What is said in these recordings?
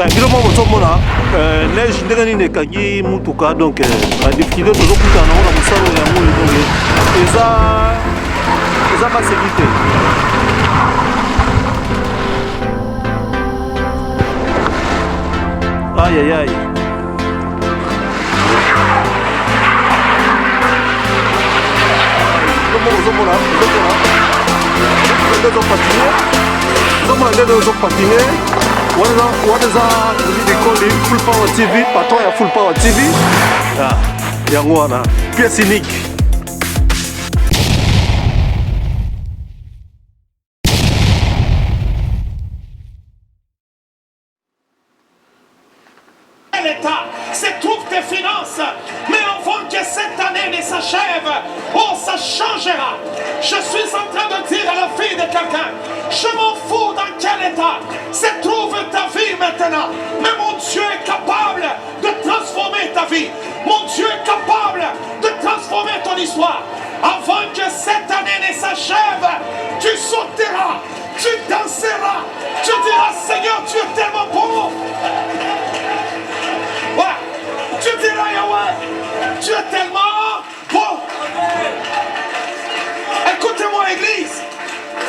Biloma Mosomona, neige ndengani kangi mutuka donc la difficulté toujours kuta na ona musalo ya muli donc eza ba sécurité. Aïe aïe aïe. Biloma Mosomona, Biloma patiné. What is that? They call it Full Power TV. Patron ya Full Power TV. Ah, yango wana. Pièce unique. L'État, c'est trouve tes finances. Mais avant que cette année ne s'achève, oh, ça changera. Je suis en train de dire à la fille de quelqu'un, je m'en fous dans quel état se trouve ta vie maintenant. Mais mon Dieu est capable de transformer ta vie. Mon Dieu est capable de transformer ton histoire. Avant que cette année ne s'achève, tu sauteras, tu danseras, tu diras, Seigneur, tu es tellement bon. Ouais, tu diras, Yahweh, tu es tellement bon. Écoutez-moi, Église.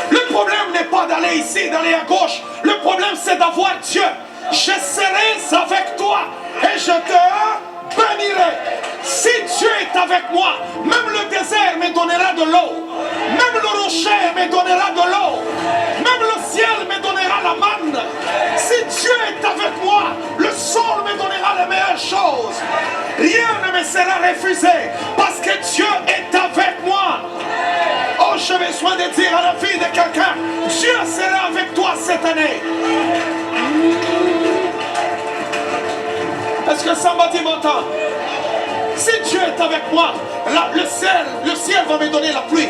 Le problème n'est pas d'aller ici, d'aller à gauche. Le problème, c'est d'avoir Dieu. Je serai avec toi et je te bénirai. Si Dieu est avec moi, même le désert me donnera de l'eau. Même le rocher me donnera de l'eau. Même le ciel me donnera la manne. Si Dieu est avec moi, le sol me donnera les meilleures choses. Rien ne me sera refusé parce que Dieu est avec moi. Oh, j'ai besoin de dire à la fille de quelqu'un, Dieu sera avec toi cette année. Est-ce que somebody m'entend? Si Dieu est avec moi, le ciel va me donner la pluie.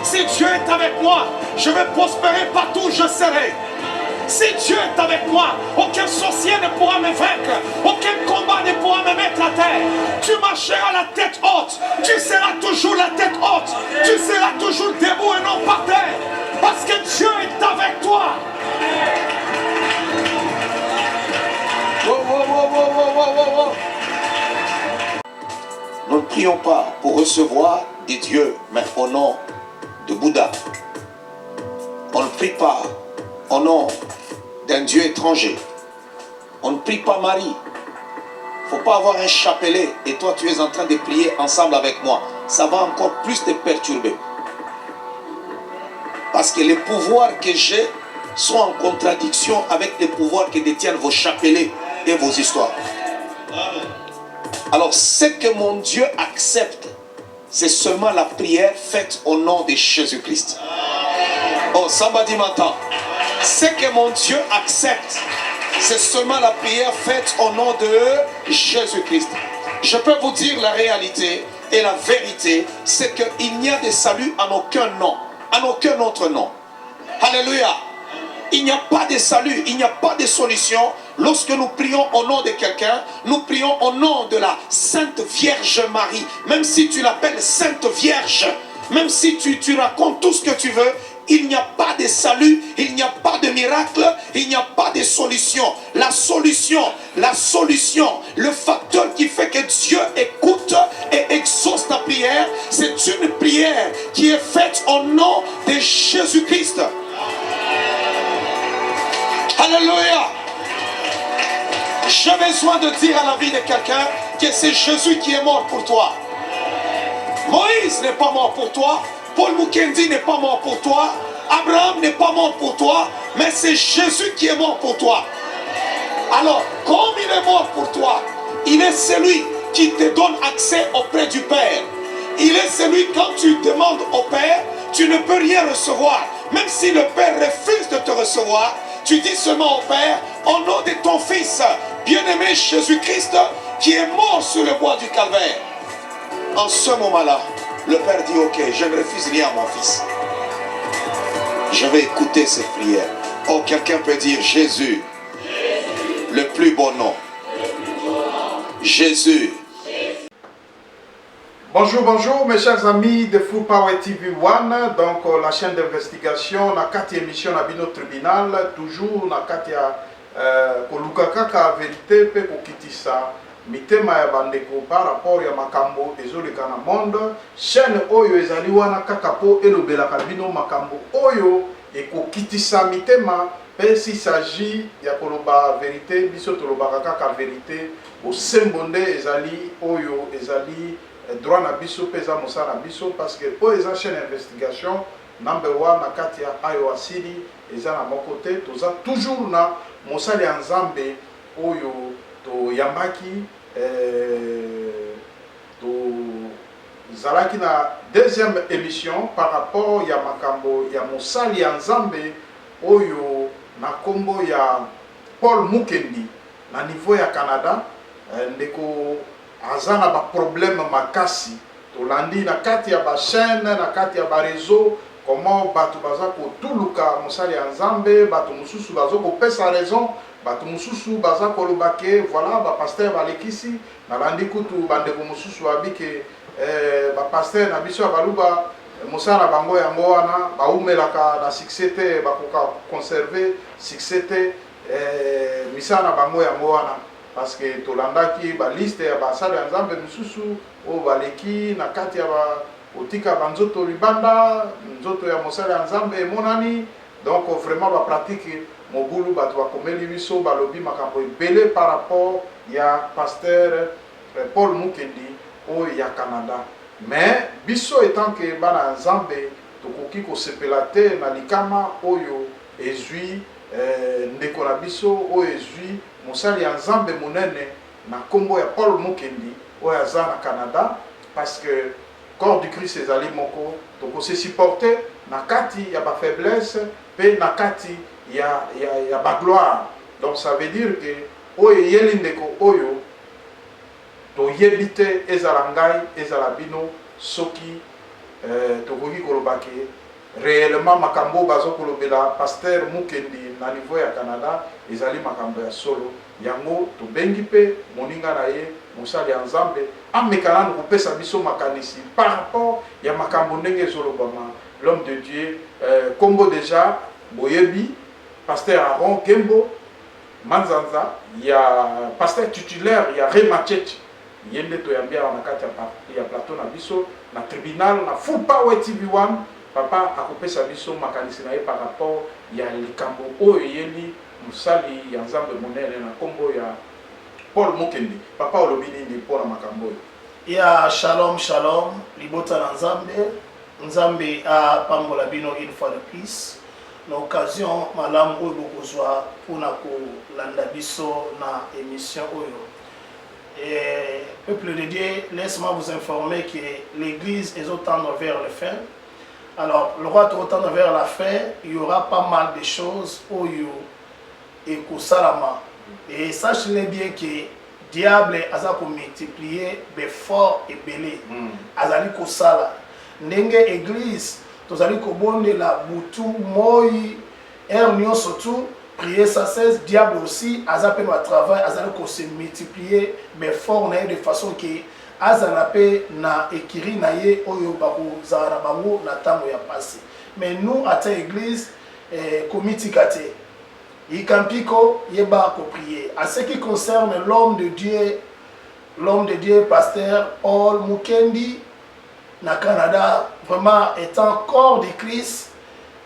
Si Dieu est avec moi, je vais prospérer partout où je serai. Si Dieu est avec moi, aucun sorcier ne pourra me vaincre. Aucun combat ne pourra me mettre à terre. Tu marcheras la tête haute. Tu seras toujours la tête haute. Tu seras toujours debout et non par terre. Parce que Dieu est avec toi. Nous ne prions pas pour recevoir des dieux, mais au nom de Bouddha. On ne prie pas au nom d'un dieu étranger. On ne prie pas Marie. Il ne faut pas avoir un chapelet et toi tu es en train de prier ensemble avec moi. Ça va encore plus te perturber. Parce que les pouvoirs que j'ai sont en contradiction avec les pouvoirs que détiennent vos chapelets et vos histoires. Alors ce que mon Dieu accepte, c'est seulement la prière faite au nom de Jésus-Christ. Oh, somebody m'entend. Ce que mon Dieu accepte, c'est seulement la prière faite au nom de Jésus-Christ. Je peux vous dire la réalité et la vérité, c'est qu'il n'y a de salut en aucun nom, en aucun autre nom. Alléluia. Il n'y a pas de salut, il n'y a pas de solution. Lorsque nous prions au nom de quelqu'un, nous prions au nom de la Sainte Vierge Marie. Même si tu l'appelles Sainte Vierge, même si tu racontes tout ce que tu veux, il n'y a pas de salut, il n'y a pas de miracle, il n'y a pas de solution. La solution, le facteur qui fait que Dieu écoute et exauce ta prière, c'est une prière qui est faite au nom de Jésus-Christ. Alléluia. J'ai besoin de dire à la vie de quelqu'un que c'est Jésus qui est mort pour toi. Moïse n'est pas mort pour toi. Paul Mukendi n'est pas mort pour toi. Abraham n'est pas mort pour toi. Mais c'est Jésus qui est mort pour toi. Alors, comme il est mort pour toi, il est celui qui te donne accès auprès du Père. Il est celui, quand tu demandes au Père, tu ne peux rien recevoir. Même si le Père refuse de te recevoir, tu dis seulement au Père, au nom de ton Fils, bien-aimé Jésus-Christ, qui est mort sur le bois du Calvaire. En ce moment-là, le Père dit, ok, je ne refuse rien à mon Fils. Je vais écouter cette prière. Oh, quelqu'un peut dire Jésus, le plus beau nom. Jésus. Bonjour, bonjour mes chers amis de Full Power TV One, donc la chaîne d'investigation, la 4e émission à Bino Tribunal, toujours la 4e koluka kaka vérité pe kokitisa mitema ya bandeko par rapport ya makambo ezoleka na monde. Chaîne oyo ezali wana kaka po elobelaka bino makambo oyo ekokitisa mitema pe s'il s'agit ya koloba vérité biso tolobaka kaka vérité osembo nde ezali oyo ezali droit na biso pe eza mosala na biso parce que oyo eza chaîne investigation number 1 na kati ya ayo asili eza na moko te toza toujours na mosali ya nzambe oyo toyambaki tozalaki na deuxième émission par rapport ya makambo ya mosali ya nzambe oyo na kombo ya Paul Mukendi na niveau ya Canada. Ndeko aza na ba problème makasi tolandi na kati ya ba chaîne na kati ya ba réseau comment bato baza kotuluka mosali ya nzambe bato mususu bazo kopesa raison bato mususu baza kolobake voilà ba pasteur balekisi nalandi kutu bandeko mususu abike ba pasteur na biso baluba mosala bango yango wana baumelaka na succès te bakoka conserver succès te misala bango yango wana parce que tolandaki ba liste ya basali ya nzambe mususu o baleki na kati ya ba otika banzoto libanda nzoto ya mosala ya nzambe emonani donc vraiment ba pratique mobulu bato bakomeli biso balobi makambo ebele par rapport ya pasteur Paul Mukendi oyo ya Canada. Mais biso etant que bana nzambe tokoki kosepela te na likama oyo ezwi ndeko na biso oyo ezwi mosali ya nzambe monene na kombo ya Paul Mukendi oyo aza na Canada parce que corps du Christ ezali moko tokose supporter na kati ya ba faiblesse pe na kati ya ba gloire. Donc ça veut dire que oyo yeli ndeko oyo toyebi te ezala ngai ezala bino soki tokoki kolobake réellement makambo bazo kolobela pasteur Mukendi na niveau ya Canada ezali makambo ya solo yango tobengi pe moninga na ye mosali ya nzambe amekana kopesa biso makanisi par rapport ya makambo ndenge ezolobama l'homme de Dieu kombo déjà boyebi pasteur Aaron Kembo Manzanza ya pasteur titulaire ya Remacheche yende toyambia na kati ya plateau na biso na tribunal na Full Power TV1 papa akopesa biso makanisi na ye par rapport ya likambo oyo yeli musali ya nzambe monene na kombo ya Paul Mukendi. Papa olobi nini mpona makambo oyo? Ya shalom shalom libota na nzambe nzambe apambola bino une fois de plus na occasion malamu oyo bokozwa mpona kolanda biso na émission oyo. Et peuple de Dieu, laisse-moi vous informer que l'église est au tendre vers le fin. Alors, le roi est tendre vers la fin, il y aura pas mal de choses au yo et Kosalama. Et sachez bien que diable a multiplié des forts et belés. Azali Kosala. Nenge église, tozali kobonde la boutou moi ernion surtout. Prier ça cesse, diable aussi, azape ma travail, azale ko se multiplier, mais fort na de façon que azanape na ekiri na ye oyo bako zara bango na tango ya passé. Mais nous à ta église comité kate. Ikampiko yeba ko prier. À ce qui concerne l'homme de Dieu pasteur Paul Mukendi na Canada, vraiment étant corps de Christ,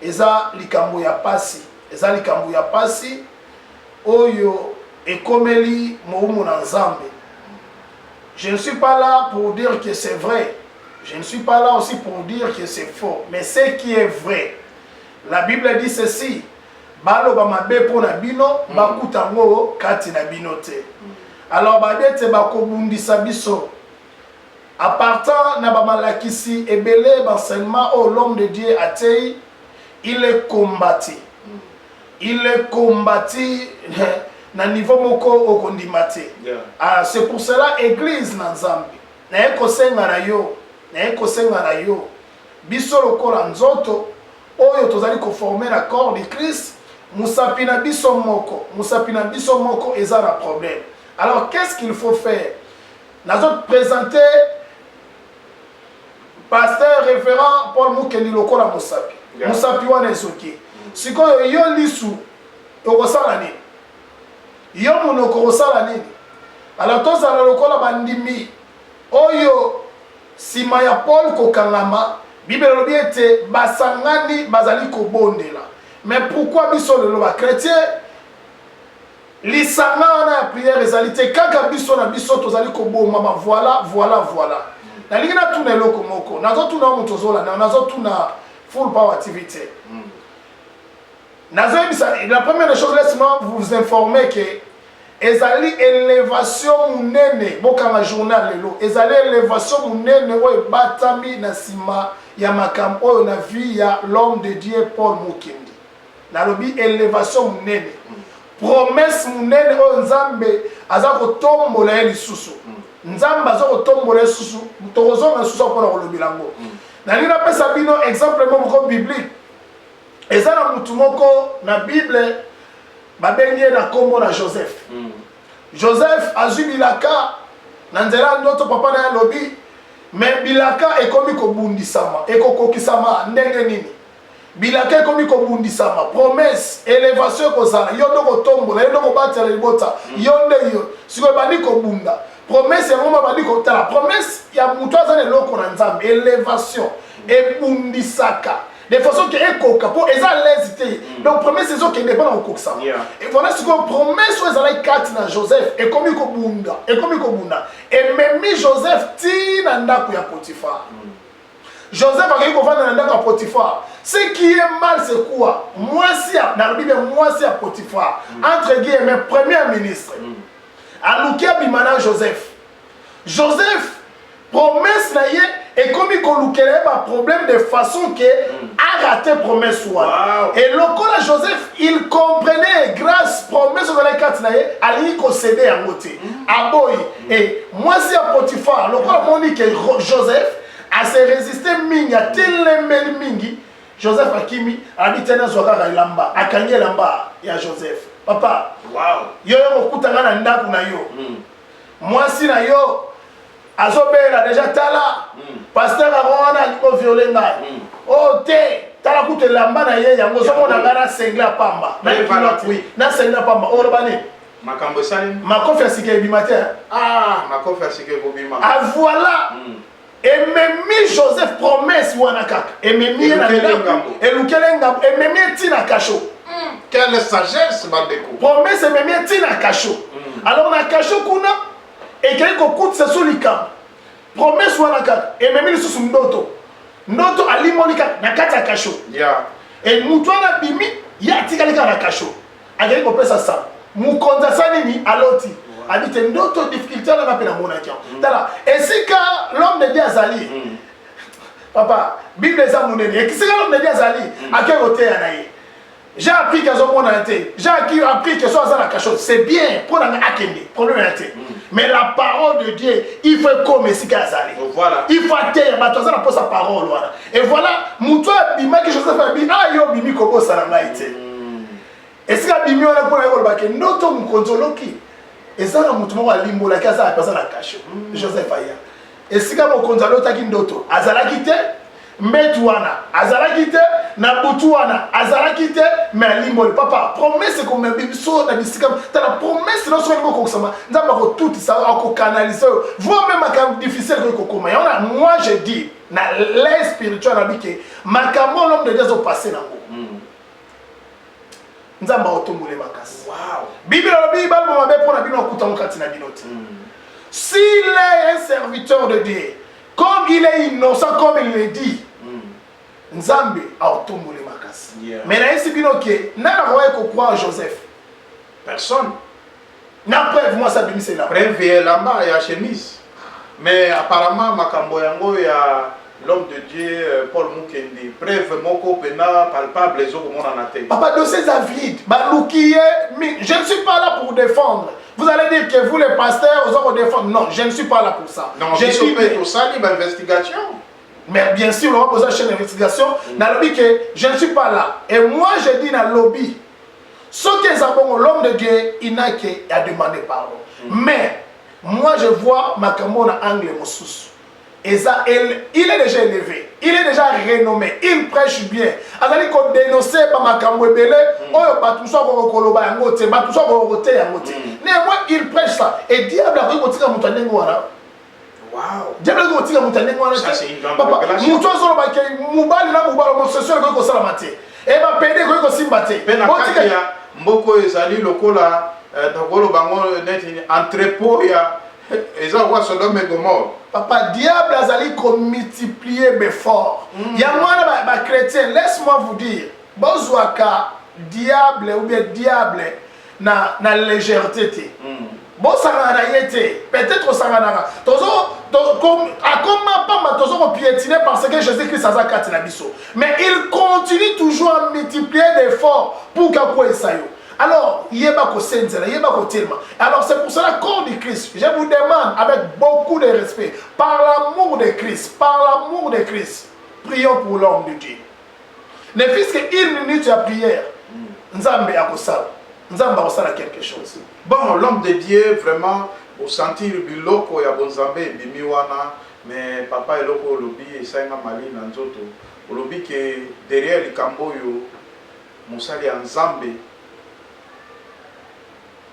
eza likambo ya passé. Ezali kambu ya pasi oyo ekomeli moumu na nzambe. Je ne suis pas là pour dire que c'est vrai. Je ne suis pas là aussi pour dire que c'est faux. Mais ce qui est vrai, la Bible dit ceci. Balo ba mabe pona bino bakutango kati na binote. Alors badete bakobundisa biso. À partant na ba malakisi ebele l'enseignement au l'homme de Dieu atei, il est combattu. Il est combattu na niveau moko okondimate. C'est pour cela église na nzambe. Na ekosenga na yo. Biso lokola nzoto oyo tozali ko former na corps de Christ, musapi na biso moko eza na problème. Alors qu'est-ce qu'il faut faire? Nazo présenter pasteur révérend Paul Mukendi lokola musapi. Musapi wana ezoki. Sikoyo yo lisu okosala ni yo monoko kosala nini alors tozala lokola bandimi oyo sima ya Paul kokangama Bible elobi ete basangani bazali kobondela mais pourquoi biso lelo ba chrétien lisanga wana ya prière ezali te kaka biso na biso tozali koboma voilà nalingi natuna eloko moko nazotuna moto ozolanda nazotuna full power activité la première des choses laisse-moi vous informer que ezali élévation munene bokanga journal lelo ezali élévation munene oyo batami na sima ya makambo oyo na vie ya l'homme de Dieu Paul Mukendi nalobi élévation munene promesse munene oyo nzambe aza kotombola ye lisusu nzambe aza kotombola ye lisusu tokozonga lisusu mpona kolobela yango nalingi napesa bino exemple moko biblique eza na mutu moko na Bible babengi ye na kombo na Joseph Joseph azwi bilaka na nzela ndoto papa na ye alobi mais bilaka ekomi kobundisama ekokokisama ndenge nini bilaka ekomi kobundisama promesse élévation ekozala yo nde kotombola yo nde kobatela libota yo nde yo sikoyo bandi kobunda promesse yango ma bandi kotala promesse ya mutu aza na eloko na nzambe élévation ebundisaka de façon que ekoka po eza l'aise donc promesse ezokende mpona kokokisama et voilà sikoyo promesse oyo ezalaki kati na Joseph ekomi kobunda ememi Joseph tina ndako ya Potifar Joseph a dit qu'on va dans Potiphar. Ce qui est mal, c'est quoi? Dans la Bible, moi, c'est Potiphar. Entre guillemets, premier ministre. Aloukia Bimana Joseph. Joseph, promesse là, et comme il a un problème de façon que a raté promesse. Wow. Et le cas Joseph, il comprenait grâce promesse dans les quatre naïe, ali ko cédé à côté. Aboy. Et moi, c'est Potiphar. Le cas mon dit que Joseph a se résisté mingi, a tellement mingi. Joseph Akimi a dit tena zoaka lamba, a kanye lamba ya Joseph. Papa, wow. Yo yo kutanga na ndaku na yo. Moi si na yo azobela déjà tala. Pasteur Arona liko violer ngai. Oh te, tala kute lamba na ye yango soko na ngana sengla pamba. Na pilote oui, na sengla pamba. Oh bani. Makambo sali. Ma confiance ke bimate. Ah, ma confiance ke bobima. Ah voilà. Et même Joseph promesse wanakak. Et même Elukelengambo. Et même Tina Kacho. Quelle sagesse, Bandeko. Promesse et même Tina Kacho. Alors na Kacho kuna et quelque coûte ce solikam. Promesse wanakak. Et même le sous ndoto. Ndoto alimonika na kata Kacho. Yeah. Et mutwana bimi ya tikalika na Kacho. Ageli ko pesa sa. Mukonza sanini aloti. Habite ndoto difficulté là na pena monaki. Tala. Et si quand l'homme de Dieu azali. Papa, Bible est à mon aîné. Et qui c'est l'homme de Dieu azali? À quel côté anaï? J'ai appris qu'ils ont mon été. J'ai appris que soit dans la cachette. C'est bien pour la akende. Problème été. Mais la parole de Dieu, il faut comme si azali. Voilà. Il faut terre. Ma toi ça pour sa parole voilà. Et voilà, muto bima que Joseph a dit ah yo bimi kobo salama été. Et si la bimi on a pour la bake ndoto mkonzoloki. Et ça, le mouton a limbo la casa a passé la cache. Joseph Aya. Et si quand on a l'autre qui ndoto, azala kite, metuana, azala kite, nabutuana, azala kite, mais limbo. Papa, promesse qu'on me biso na bisikam. T'as la promesse non seulement qu'on s'en va, nous avons tout ça, on canaliser. Voir même quand difficile que qu'on mais on a, moi je dis, na l'air spirituel habité, ma camo l'homme de Dieu au passé nango. Nzamba otombole makasi. Wow. Bible mabe pona bino okuta mokati na bino. S'il est un serviteur de Dieu, comme il est innocent comme il le dit, Nzambe a otombole makasi. Mais na esi bino ke na roye ko croire Joseph. Personne. Na preuve moi ça bimi c'est la preuve est là-bas ya chemise. Mais apparemment makambo yango ya l'homme de Dieu, Paul Mukendi, preuve moko pena palpable les autres monde en tête. Papa, dossier vide. Je ne suis pas là pour défendre. Vous allez dire que vous les pasteurs, vous allez défendre. Non, je ne suis pas là pour ça. Non, je suis pour ça, l'investigation. Mais bien sûr, on va poser une chaîne d'investigation. Dans le lobby que je ne suis pas là. Et moi, je dis dans le lobby, ce que l'homme de Dieu, il n'a qu'à demander pardon. Mais moi, je vois ma camon angle moussous. Et ça, il est déjà élevé, il est déjà renommé, il prêche bien. Azali ko dénoncer par makambo ebele, oyo batuso ko koloba yango te, batuso ko kote yango te. Néanmoins, il prêche ça. Et diable a ko tika mutu ndengo wana. Wow. Diable a ko tika mutu ndengo wana. Ça c'est une grande papa, révélation. mutu zo ba ke mubali na mubalo homosexuel ko sala mate. Et ba pede ko simba te. Pena kati ya mboko ezali lokola dakolo bango neti entrepôt ya eza kwa Sodome et Gomorrhe. Papa, diable azali ko multiplier befort. Ya mwana ba chrétien, laisse-moi vous dire, bozwaka diable ou bien diable na légèreté te. Bon sangana yete, peut-être sangana. Comme pas tozo ko piétiner parce que Jésus-Christ azakati na biso. Mais il continue toujours à multiplier d'efforts pour kako esayo. Alors, alors c'est pour cela, corps du Christ, je vous demande avec beaucoup de respect, par l'amour de Christ, prions pour l'homme de Dieu. Ne fût-ce qu'une minute à prière, Nzambe a quelque chose. Bon, l'homme de Dieu, vraiment, au sentir biloko ya bonzambe bimiwana, mais papa eloko lobi et sainga mali na nzoto, lobi que derrière le camboyo, mosali en Nzambe,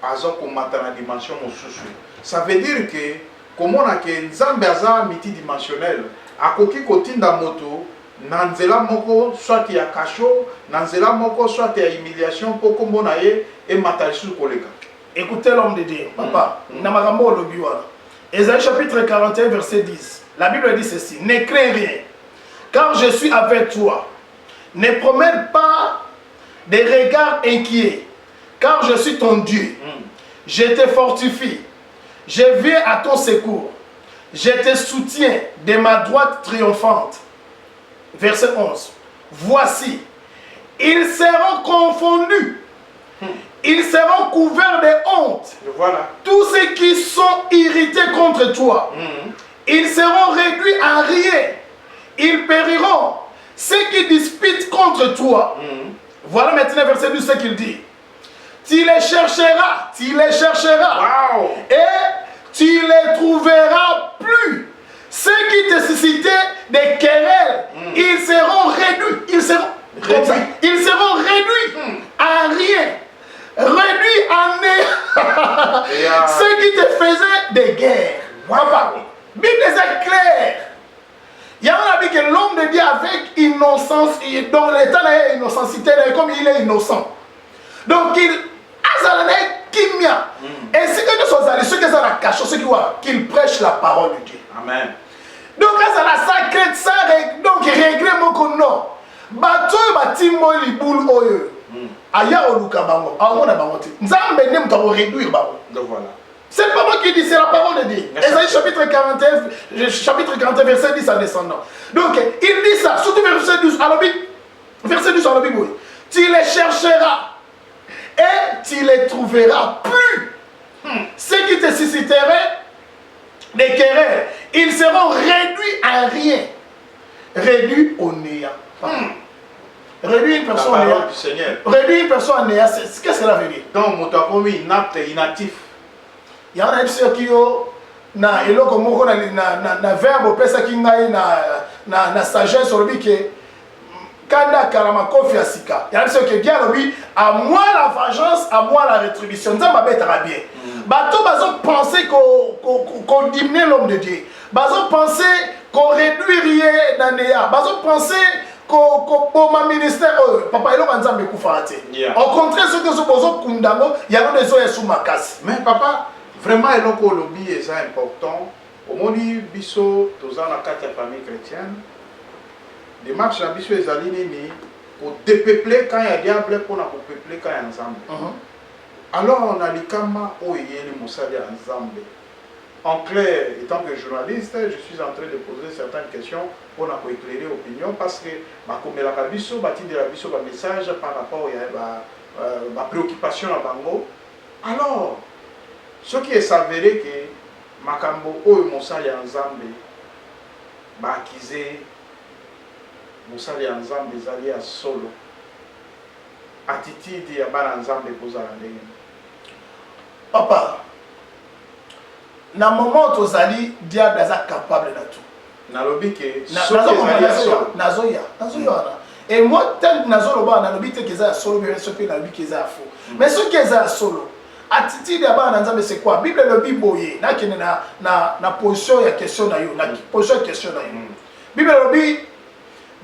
na dimension mosusu. Ça veut dire que comme on a que Nzambe aza multidimensionnel, akoki kotinda moto na nzela moko soit ya kasho, na nzela moko soit ya humiliation pour kombona ye et matalisu koleka. Écoutez l'homme de Dieu, papa, na makambo lobi wana. Ésaïe chapitre 41 verset 10. La Bible dit ceci: ne crains rien, car je suis avec toi. Ne promène pas des regards inquiets, car je suis ton Dieu. Je te fortifie. Je viens à ton secours. Je te soutiens de ma droite triomphante. Verset 11. Voici, ils seront confondus. Ils seront couverts de honte. Voilà. Tous ceux qui sont irrités contre toi. Ils seront réduits à rien. Ils périront. Ceux qui disputent contre toi. Voilà maintenant verset 12 ce qu'il dit. Tu les chercheras, Wow. et tu les trouveras plus. Ceux qui te suscitaient des querelles, ils seront réduits, ils seront réduits à rien, réduits à néant. Ceux qui te faisaient des guerres. Papa, Bible est claire. Il y a un que l'homme de Dieu avec innocence, dans l'état de l'innocentité, comme il est innocent. Donc il kimia. Et si que nous sommes allés, ceux qui sont à la cache, ceux qui voient qu'ils prêchent la parole de Dieu. Amen. Donc ça la sacrée, ça donc régler mon non. Bato batimo liboul oyo. Aya oluka bango, aona bango ti. Nzambe nem to réduire bango. Donc voilà. C'est pas moi qui dis, c'est la parole de Dieu. Ésaïe chapitre 41 verset 10 en descendant. Donc il dit ça, surtout verset 12 à la Bible. Tu les chercheras et tu les trouveras plus. Ceux qui te susciteraient des querelles, ils seront réduits à rien. Réduits au néant. Réduire une personne au néant. Réduire une personne au néant, qu'est-ce que cela veut dire? Donc, mon tapomi inapte, inactif. Il y en a qui na eloko moko na verbe pesa ki ngai na sagesse olobi ke kanda kalama kofi asika. Il y a ceux qui disent oui, à moi la vengeance, à moi la rétribution. Ça m'abêtera bien. Bato bazo penser qu'on diminue l'homme de Dieu. Bazo penser qu'on réduirait dans néa. Bazo penser qu'on ma ministère papa elo banzambe kufarate. Au contraire ceux qui sont bozo kundango, il y a des oeufs sous ma casse. Mais papa, vraiment eloko lobby est important. Au moni biso tozana na kati ya famille chrétienne. Démarche la biso ezali nini pour dépeupler quand il y a diable pour na peupler quand il y a ensemble. Alors on a likama oyeli mosali ensemble. En clair, étant que journaliste, je suis en train de poser certaines questions pour éclairer l'opinion parce que comme la biso bati de la biso ba message par rapport à ma préoccupation à bango. Alors ce qui est s'avéré que makambo oyo mosali ensemble ba akize mosali ya nzambe ezali ya solo attitude ya bana nzambe kozala ndenge. Papa, na moment tozali diable aza capable na tout. nalobi ke nazoya et moi tel nazoloba nalobi te keza ya solo bien sopi nalobi keza ya faux mais ce keza ya solo attitude ya bana nzambe c'est quoi bible lobi boye na kene na position ya question na yo na position ya question na yo bible lobi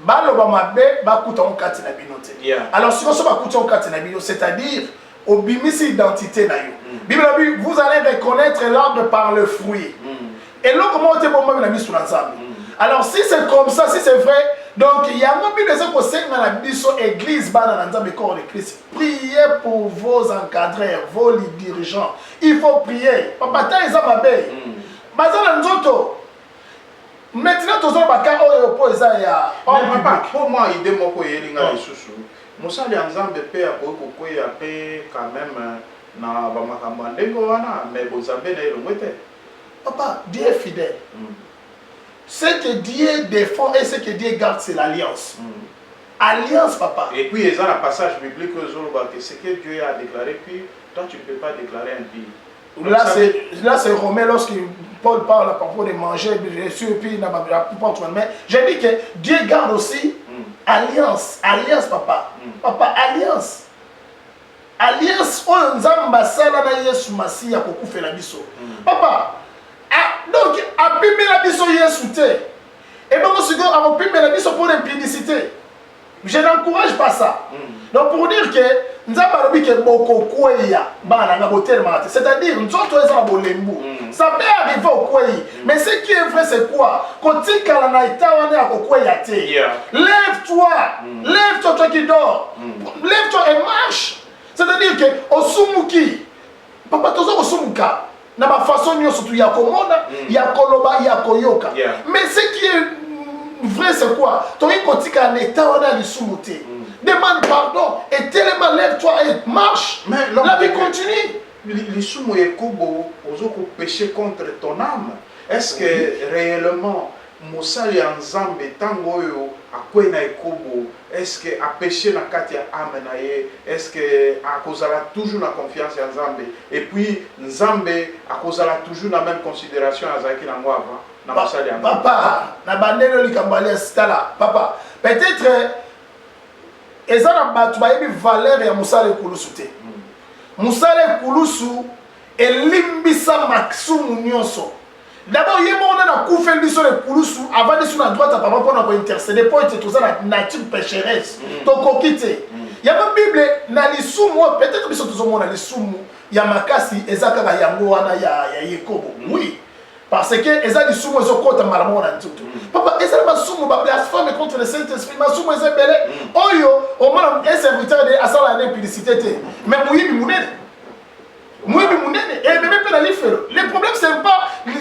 baloba mabe bakuta okati na bino te alors si on so bakuta okati na bino c'est-à-dire obimisi identité na yo bible lobi vous allez reconnaître l'arbre par le fruit et là comment on te bomba na biso na nzambe alors si c'est comme ça si c'est vrai donc il y a un bible qui conseille dans la biso église bana na nzambe corps de Christ priez pour vos encadreurs vos dirigeants il faut prier papa ta eza mabe bazana nzoto maintenant tous les baka oyo po eza ya papa pour moi idée moko yelinga lisusu mosali ya nzambe pe akoki kokwea pe quand même na bamakambo ya ndenge wana mais bozambe na elongo te papa Dieu est fidèle ce que Dieu défend et ce que Dieu garde c'est l'alliance alliance papa et puis il y a un passage biblique que ce que Dieu a déclaré puis toi tu ne peux pas déclarer un pays là c'est Romain lorsque Paul parle à propos de manger et puis il n'a pas mais j'ai dit que Dieu garde aussi alliance papa papa alliance oyo nzambe asala na Yesu Masiya kokufela biso papa donc apimela biso Yesu te et bon siko apimela biso pour l'impudicité je n'encourage pas ça donc pour dire que nzambe alobi ke bokokweya bana nga botelema te c'est-à-dire nzoto eza na bolembu ça peut arriver au kwei mais ce qui est vrai c'est quoi kotikala na eta wana ya kokweya te lève-toi toi qui dors lève-toi et marche c'est-à-dire que osumuki papa tozo osumuka na ba façon nyonso tu ya komona ya koloba ya koyoka mais ce qui est vrai c'est quoi toi kotika na eta wana lisumu te demande pardon et tellement lève-toi et marche mais la vie continue lisumu ekobo ozoko pécher contre ton âme est-ce que réellement mosali ya nzambe tango oyo akwena ekobo est-ce que a péché na kati ya âme na ye est-ce que akozala toujours na confiance ya nzambe et puis nzambe akozala toujours na même considération azalaki nango avant na mosali ya papa na bandelo likambo ali stala papa peut-être eza na bato bayebi valeur ya mosala ekulusu te mosala ekulusu elimbisa masumu nyonso d'abord il y a un coup biso le kulusu avant de sur la droite papa pour nous intercéder pour être tout ça la nature pécheresse donc kokite il y a une bible na lisumu peut-être biso tous on a lisumu ya makasi ezaka ka yango wana ya Yakobo oui parce que eza lisumu ezokota malamu na ntutu papa eza masumu ba blasphème contre le Saint-Esprit masumu eza belé oyo au moins un serviteur de asala na impudicité mais muyibi munene et même pas dans le problème c'est pas le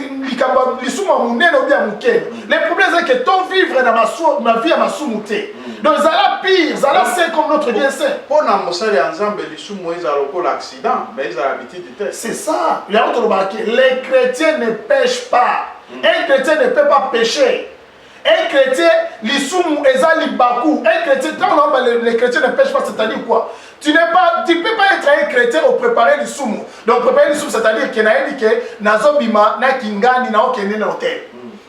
problème c'est que ton vivre dans ma vie à ma soumouté donc ça la pire ça la c'est comme notre Dieu c'est pour na mosali ensemble les soumou ils ont l'accident mais ils ont l'habitude de tête c'est ça les chrétiens ne pêchent pas un chrétien ne peut pas pécher un chrétien les soumou ezali bakou un chrétien les chrétiens ne pêchent pas c'est-à-dire quoi tu peux pas être un chrétien au préparer le soumou. Donc préparer le soumou, c'est-à-dire que na dit que nazobima na kingani na okende na hôtel.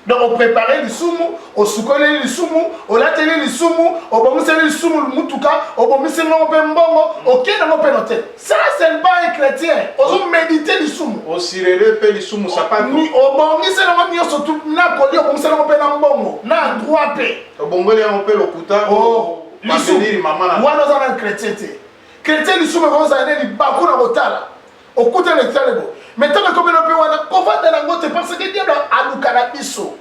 Donc au préparer le soumou, au soukole le soumou, au latele le soumou, au bomisele le soumou le mutuka, au bomisele no pembongo, au kende no hôtel. Ça c'est pas un chrétien. Au méditer le soumou. Au sirele pe le soumou ça pas. Ni au bomisele no nyo surtout na koli au bomisele no pe na mbongo, na droit pe. Au bongole on pe lokuta. Oh, le soumou. Maman là. Wana za na chrétien te. Chrétien li soumou ko za ne li baku na botala. Okuta le talebo. Maintenant comme on peut wana ko va dans la ngote parce que diable alukara biso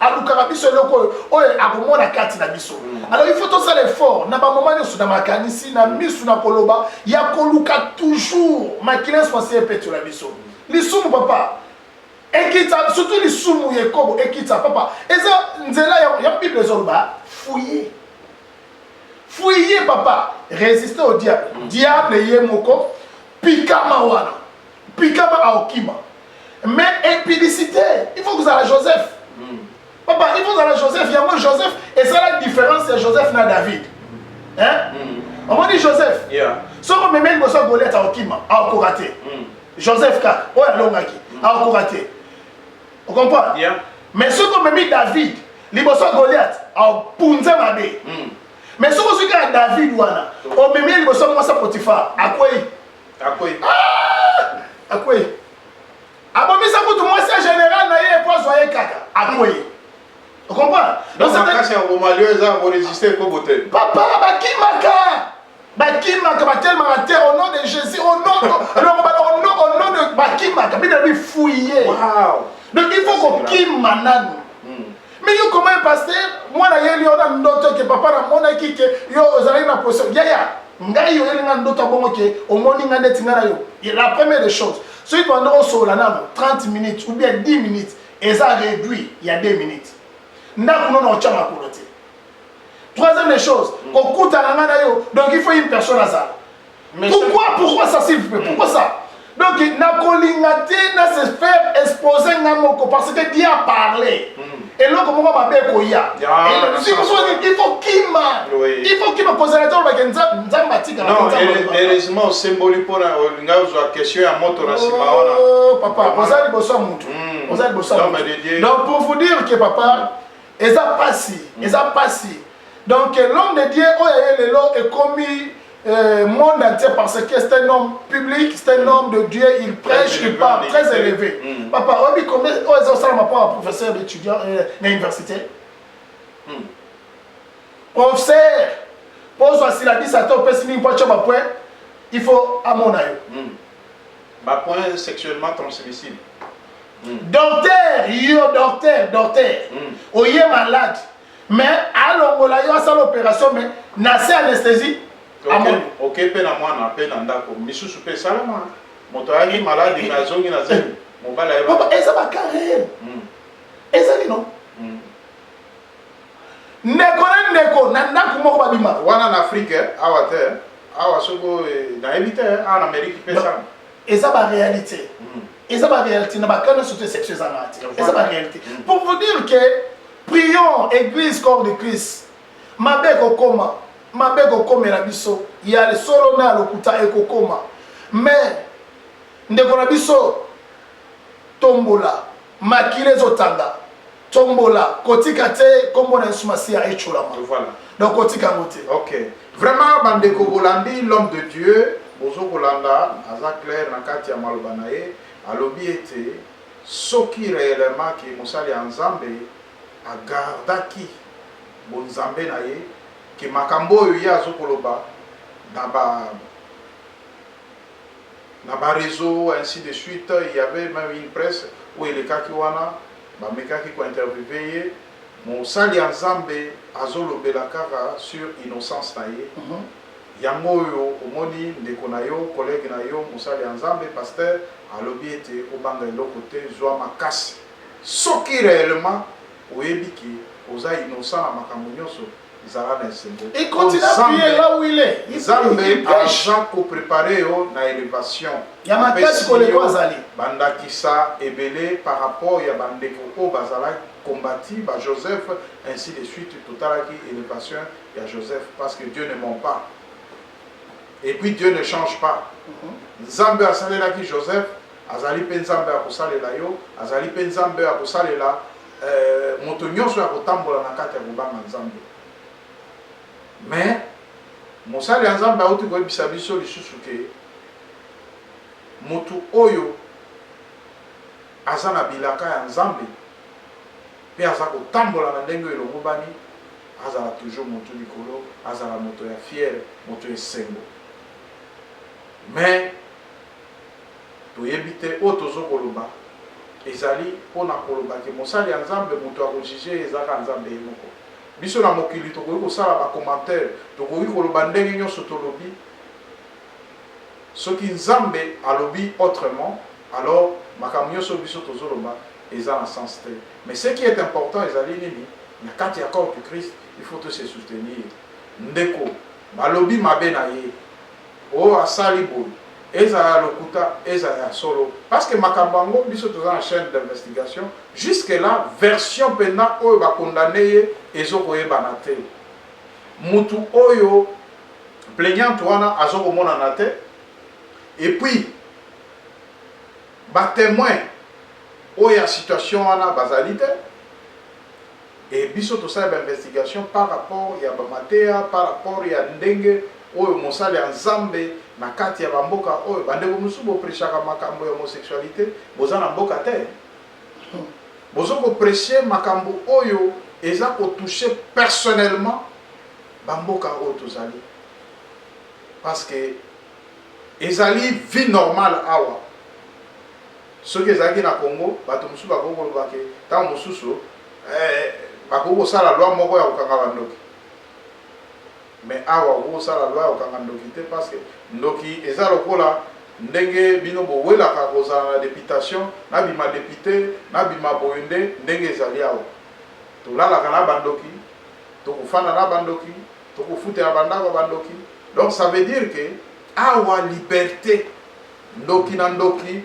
loko oyo akomona kati na biso. Alors il faut tout ça l'effort na ba moment sur na makanisi na misu na koloba ya koluka toujours makilens penser petu la biso. Li soumou papa ekita surtout li soumou Yakobo ekita papa eza nzela ya Bible zoloba fouiller papa résister au diable diable ye moko pikama wana pikama aokima mais impudicité il faut que vous allez Joseph papa il faut que vous allez Joseph il y a moi Joseph et c'est la différence c'est Joseph na David hein on va dire Joseph so ko memeli boso Goliath aokima aokorate Joseph ka oya longaki aokorate on comprend mais ce qu'on me met David liboso Goliath apunze mabe mais soko soki ya David wana omemi liboso mwasa Potiphar akwei abomisa kutu mwasi ya général na ye po azwa ye kaka akwei. Tu comprends? Donc c'est un Malien qui résister au beauté. Papa bakimaka batelemaka terre au nom de Jésus, au nom de bakimaka bina bi fouiller. Wow. Donc il faut qu'on kima nanu. Mais yo comment pasteur moi na yeli ona ndoto ke papa na mona kike yo ozali na position yaya ngai yo yeli na ndoto bongo ke omoni ngande tingana yo. La première des choses, celui qui doit osola nanu 30 minutes ou bien 10 minutes et ça réduit il y a 2 minutes. Troisième des choses, donc il faut une personne à ça. Pourquoi ça s'il vous plaît? Pourquoi ça? Donc na se faire exposer parce que Dieu a parlé. Et là comment on va il faut qu'il me pose la question. Non, heureusement symbolique pour la question à moto papa, donc pour vous dire que papa et ça passe. Donc l'homme de Dieu est commis monde entier parce que c'est un homme public, c'est un homme de Dieu, il prêche, il parle, très élevé. Papa, combien de professeur d'étudiant à l'université? Professeur, pose si la 10 à toi, il faut à mon aïe. Ma point sexuellement transmissible. Docteur, oye malade, mais alors on a eu l'opération, mais n'a pas anesthésie. Ok, pena moi na pena ndako, misusu pe salama. Moto ali malade na zongi na zemi. Mobala ya. Papa, eza ba carré. Eza non. Neko na ndako moko babima. Wana na Afrique, awate, awasoko na éviter en Amérique pe salama. Eza ba réalité. Et ça va réalité, n'a pas qu'un surtout sexuel et ça va réalité. Pour vous dire que prions, église, corps de Christ. Ma beko koma la biso. Il y a le solo na lokuta eko koma. Mais ndeko na biso tombola, makile zotanga. Tombola, kotika te kombo na sumasia echulama. Voilà. Donc kotika ngote. OK. Vraiment bandeko Bolandi, l'homme de Dieu, bozo Bolanda, aza clair na kati ya maloba na ye. Alobi ete soki réellement ki mosali ya nzambe agardaki bonzambe na ye ki makambo oyo ye azokoloba na ba réseau ainsi de suite. Il y avait même une presse où elekaki wana bamekaki ko interviewer ye mosali ya nzambe azolobela kaka sur innocence na ye. Yango oyo omoni ndeko na yo collègue na yo mosali ya nzambe pasteur alobi ete obanga eloko te zwa makasi soki réellement oyebi ki oza innocent na makambo nyonso ezala na esengo. Il continue à prier là où il est. Nzambe aza kopréparer yo na élévation ya makasi koleko azali bandakisa ebele par rapport ya bandeko oyo bazalaki combattu ba Joseph ainsi de suite totalaki élévation ya Joseph parce que Dieu ne ment pas. Et puis Dieu ne change pas. Nzambe asalelaki Joseph, azali pe Nzambe akosalela yo, azali pe Nzambe akosalela moto nyonso akotambola na kati ya kobanga Nzambe. Mais mosali ya Nzambe auti koyebisa biso lisusu ke moto oyo aza na bilaka ya Nzambe pe aza kotambola na ndenge elongo bani azala toujours moto likolo, azala moto ya fier, moto esengo. Mais toyebi te oyo tozokoloba ezali mpona koloba ke mosali ya Nzambe moto akojuge ezaka Nzambe ye moko. Biso na mokili tokoki kosala bacommentaire, tokoki koloba ndenge nyonso tolobi. Soki Nzambe alobi autrement, alors makambo nyonso biso tozoloba eza na sens te. Mais ce qui est important ezali nini? Na kati ya corps du Christ, il faut se soutenir. Ndeko balobi mabe na ye o asali boy ezala lokuta ezala solo parce que makambango biso toza na chaîne d'investigation jusque là version pena oyo ba condamné ye ezokoyebana te mutu oyo plaignante wana azokomona te et puis ba témoin oyo ya situation wana bazali te Et biso to ça investigation par rapport ya bamatea, par rapport ya ndenge oyo mosali ya nzambe na kati ya bamboka oyo bandeko mosusu boprechaka makambo ya homosexualité boza na mboka te. Bozo kopreche makambo oyo eza kotouche personnellement bamboka oyo tozali. Parce que ezali vie normale awa. Soki ezalaki na Congo, bato mosusu bakokoloba ke ntango mosusu bakokosala loi moko ya kokanga bandoki. Mais awa okosala loi ya kokanga ndoki te parce que ndoki eza lokola ndenge bino bowelaka kozala na députation nabima député nabima boyende ndenge ezali awa. Tolalaka na bandoki, tokofanda na bandoki, tokofutela bandako bandoki. Donc ça veut dire que awa liberté ndoki na ndoki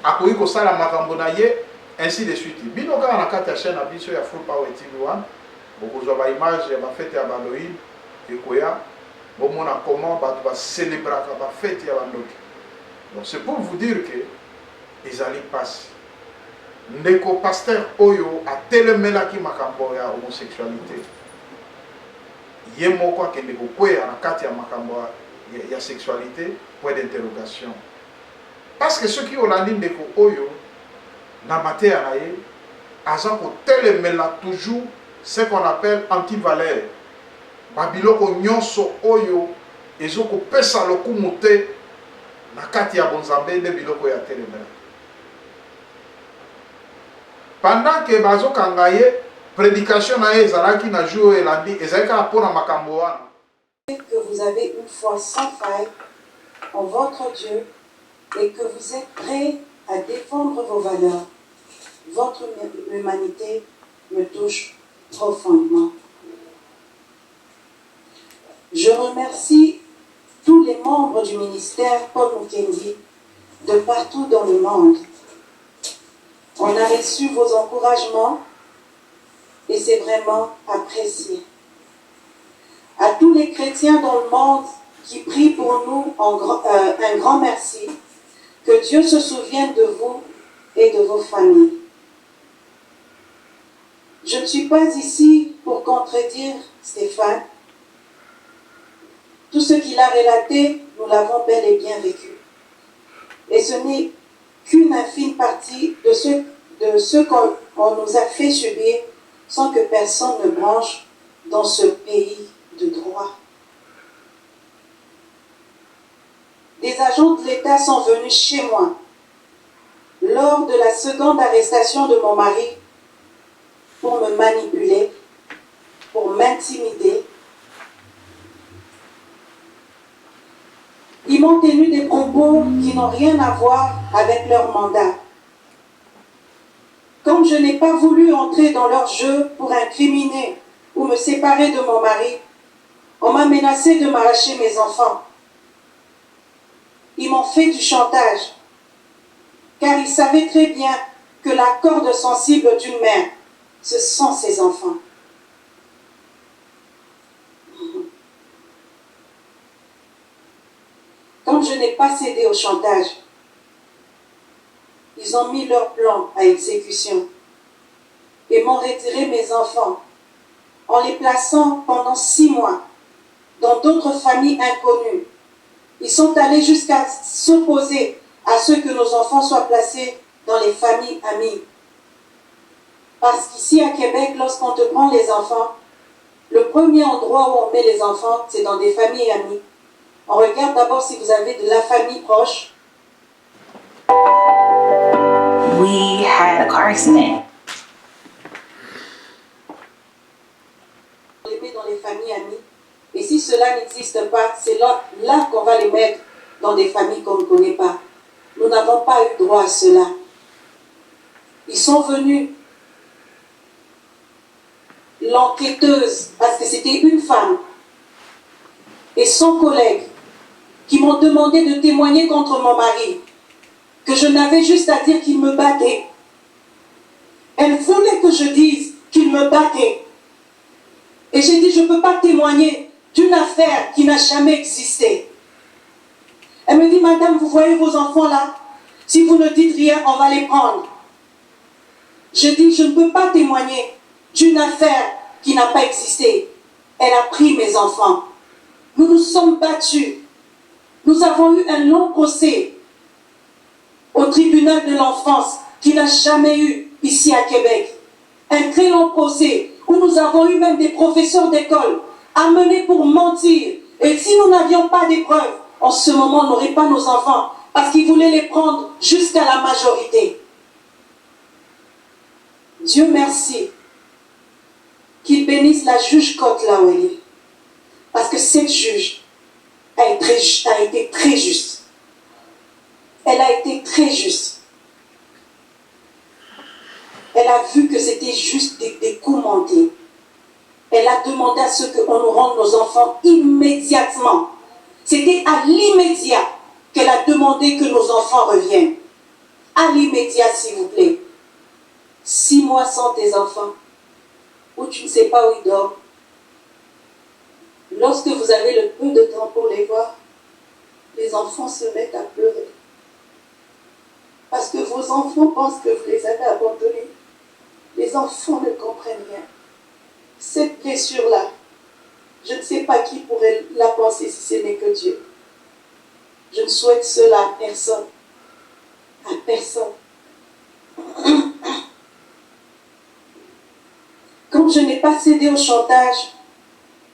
akoki kosala makambo na ye ainsi de suite. Bino kaka na kati ya chaîne na biso ya Full Power TV 1 bokozwa ba image ya bafete ya baloïd ekoya bomona comment bato bacélébraka bafete ya bandoki. Donc c'est pour vous dire que ezali pasi ndeko pasteur oyo atelemelaki makambo ya homosexualité ye moko akende kokweya na kati ya makambo ya sexualité, point d'interrogation. Parce que ceux qui ont ndeko oyo na mateya na ye aza kotelemela toujours ce qu'on appelle anti-valeur. Babiloko nyonso oyo ezokopesa lokumu te na kati ya bonzambe nde biloko ya telemela. Pendant que bazokanga ye prédication na ye ezalaki na jour elandi ezalaka mpona makambo wana. Que vous avez une foi sans faille en votre Dieu et que vous êtes prêts à défendre vos valeurs. Votre humanité me touche profondément. Je remercie tous les membres du ministère Paul Mukendi de partout dans le monde. On a reçu vos encouragements et c'est vraiment apprécié. À tous les chrétiens dans le monde qui prient pour nous, un grand merci. Que Dieu se souvienne de vous et de vos familles. Je ne suis pas ici pour contredire Stéphane. Tout ce qu'il a relaté, nous l'avons bel et bien vécu. Et ce n'est qu'une infime partie de ce qu'on nous a fait subir sans que personne ne bronche dans ce pays de droit. Des agents de l'État sont venus chez moi lors de la seconde arrestation de mon mari pour me manipuler, pour m'intimider. Ils m'ont tenu des propos qui n'ont rien à voir avec leur mandat. Comme je n'ai pas voulu entrer dans leur jeu pour incriminer ou me séparer de mon mari, on m'a menacé de m'arracher mes enfants. Ils m'ont fait du chantage, car ils savaient très bien que la corde sensible d'une mère, ce sont ses enfants. Comme je n'ai pas cédé au chantage, ils ont mis leur plan à exécution et m'ont retiré mes enfants en les plaçant pendant 6 mois dans d'autres familles inconnues. Ils sont allés jusqu'à s'opposer à ce que nos enfants soient placés dans les familles amies. Parce qu'ici à Québec, lorsqu'on te prend les enfants, le premier endroit où on met les enfants, c'est dans des familles amies. On regarde d'abord si vous avez de la famille proche. We had a car accident. On les met dans les familles amies. Et si cela n'existe pas, c'est là qu'on va les mettre dans des familles qu'on ne connaît pas. Nous n'avons pas eu droit à cela. Ils sont venus. L'enquêteuse, parce que c'était une femme, et son collègue, qui m'ont demandé de témoigner contre mon mari, que je n'avais juste à dire qu'il me battait. Elle voulait que je dise qu'il me battait. Et j'ai dit, je ne peux pas témoigner d'une affaire qui n'a jamais existé. Elle me dit, madame, vous voyez vos enfants là? Si vous ne dites rien, on va les prendre. Je dis, je ne peux pas témoigner d'une affaire qui n'a pas existé. Elle a pris mes enfants. Nous nous sommes battus. Nous avons eu un long procès au tribunal de l'enfance qui n'a jamais eu ici à Québec. Un très long procès où nous avons eu même des professeurs d'école amenés pour mentir. Et si nous n'avions pas des preuves, en ce moment, on n'aurait pas nos enfants parce qu'ils voulaient les prendre jusqu'à la majorité. Dieu merci qu'il bénisse la juge Côte là où elle est. Parce que cette juge a été très juste. Elle a été très juste. Elle a vu que c'était juste des coups mentés. Elle a demandé à ce qu'on nous rende nos enfants immédiatement. C'était à l'immédiat qu'elle a demandé que nos enfants reviennent. À l'immédiat, s'il vous plaît. 6 mois sans tes enfants, où tu ne sais pas où ils dorment. Lorsque vous avez le peu de temps pour les voir, les enfants se mettent à pleurer. Parce que vos enfants pensent que vous les avez abandonnés. Les enfants ne comprennent rien. Cette blessure-là, je ne sais pas qui pourrait la penser si ce n'est que Dieu. Je ne souhaite cela à personne. À personne. Comme je n'ai pas cédé au chantage,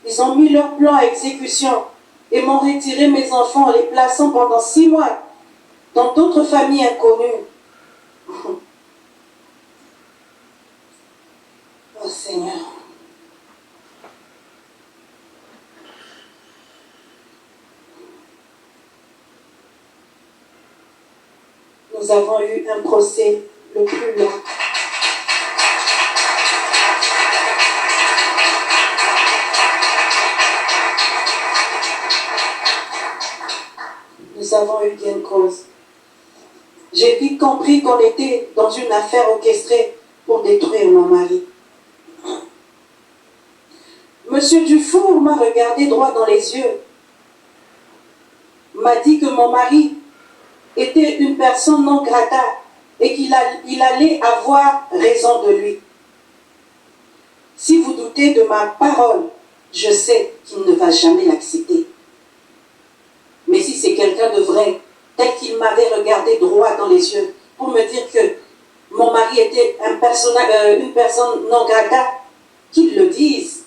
ils ont mis leur plan à exécution et m'ont retiré mes enfants en les plaçant pendant 6 mois dans d'autres familles inconnues. Oh Seigneur. Nous avons eu un procès le plus long. Nous avons eu gain de cause. J'ai vite compris qu'on était dans une affaire orchestrée pour détruire mon mari. Monsieur Dufour m'a regardé droit dans les yeux, m'a dit que mon mari était une personne non grata et qu'il allait avoir raison de lui. Si vous doutez de ma parole, je sais qu'il ne va jamais l'accepter. Mais si c'est quelqu'un de vrai, tel qu'il m'avait regardé droit dans les yeux pour me dire que mon mari était une personne non grata, qu'il le dise.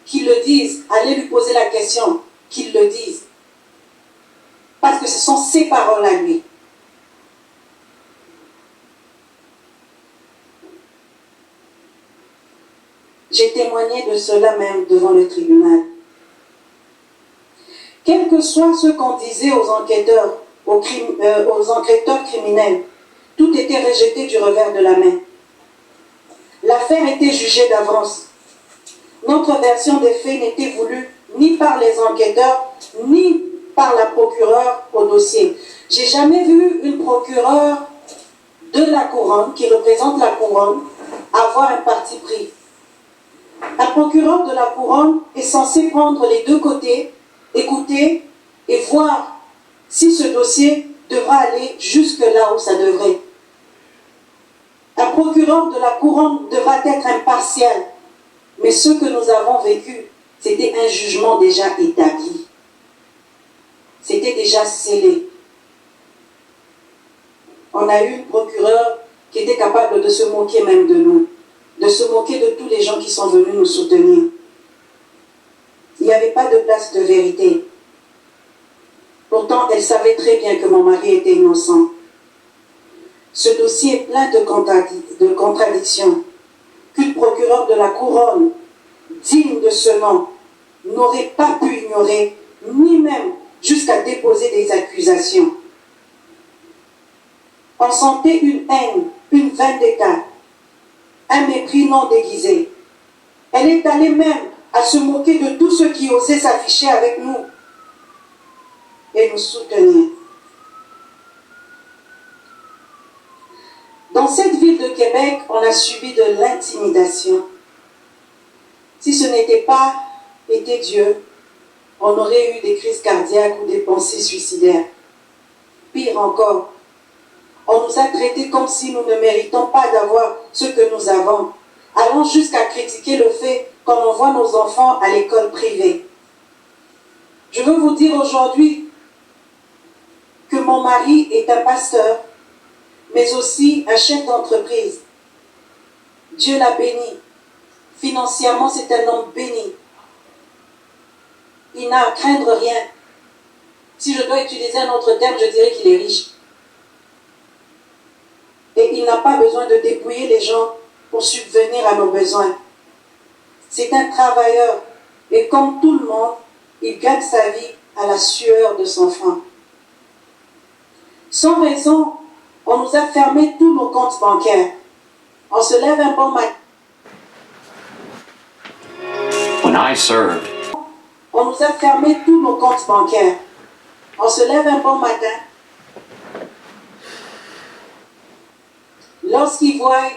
Qu'il le dise. Allez lui poser la question. Qu'il le dise. Parce que ce sont ses paroles à lui. J'ai témoigné de cela même devant le tribunal. Quel que soit ce qu'on disait aux enquêteurs, aux enquêteurs criminels, tout était rejeté du revers de la main. L'affaire était jugée d'avance. Notre version des faits n'était voulue ni par les enquêteurs, ni par la procureure au dossier. J'ai jamais vu une procureure de la couronne, qui représente la couronne, avoir un parti pris. Un procureur de la couronne est censé prendre les deux côtés, écouter et voir si ce dossier devra aller jusque là où ça devrait. Un procureur de la couronne devra être impartial. Mais ce que nous avons vécu, c'était un jugement déjà établi. C'était déjà scellé. On a eu une procureure qui était capable de se moquer même de nous, de se moquer de tous les gens qui sont venus nous soutenir. Il n'y avait pas de place de vérité. Pourtant, elle savait très bien que mon mari était innocent. Ce dossier est plein de contradictions qu'une procureure de la couronne, digne de ce nom, n'aurait pas pu ignorer, ni même jusqu'à déposer des accusations. On sentait une haine, une vendetta, un mépris non déguisé. Elle est allée même à se moquer de tous ceux qui osaient s'afficher avec nous et nous soutenir. Dans cette ville de Québec, on a subi de l'intimidation. Si ce n'était pas été Dieu, on aurait eu des crises cardiaques ou des pensées suicidaires. Pire encore, on nous a traités comme si nous ne méritons pas d'avoir ce que nous avons. allant jusqu'à critiquer le fait qu'on envoie nos enfants à l'école privée. Je veux vous dire aujourd'hui que mon mari est un pasteur, mais aussi un chef d'entreprise. Dieu l'a béni. Financièrement, c'est un homme béni. Il n'a à craindre rien. Si je dois utiliser un autre terme, je dirais qu'il est riche. Et il n'a pas besoin de dépouiller les gens pour subvenir à nos besoins. C'est un travailleur. Et comme tout le monde, il gagne sa vie à la sueur de son front. Sans raison, on nous a fermé tous nos comptes bancaires. On se lève un bon matin. When I served, On nous a fermé tous nos comptes bancaires. On se lève un bon matin. Lorsqu'il voit,